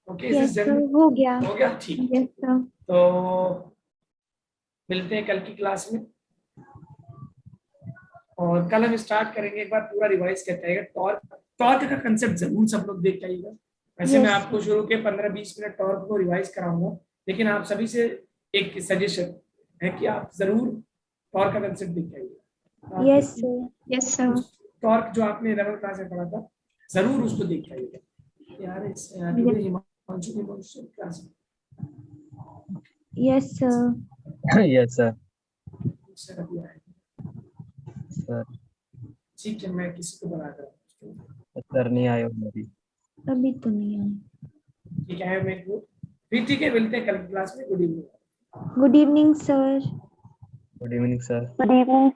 Okay, yes sir, हो गया। हो गया, ठीक। Yes, sir. तो मिलते हैं कल की क्लास में, और कल हम स्टार्ट करेंगे, एक बार पूरा रिवाइज करते हैं टॉर्क। टॉर्क का कंसेप्ट जरूर सब लोग देख के आइएगा। वैसे मैं Yes, आपको शुरू के 15-20 मिनट टॉर्क को रिवाइज कराऊंगा, लेकिन आप सभी से एक सजेशन है कि आप जरूर टॉर्क का कंसेप्ट देख के आइएगा। yes sir, Yes, sir. Torque जो आपने 11th क्लास में पढ़ा था, जरूर उसको देख के आइएगा यार। हिमांशु की क्लास में Yes, sir. Yes sir. Sir अभी आए। सर ठीक है, मैं किसी को बना कर सर नहीं आए हो अभी। अभी तो नहीं आए। ठीक है, मैं फिर ठीक है, मिलते हैं कल क्लास में। Good evening. Good evening, sir. Good evening sir. Good evening.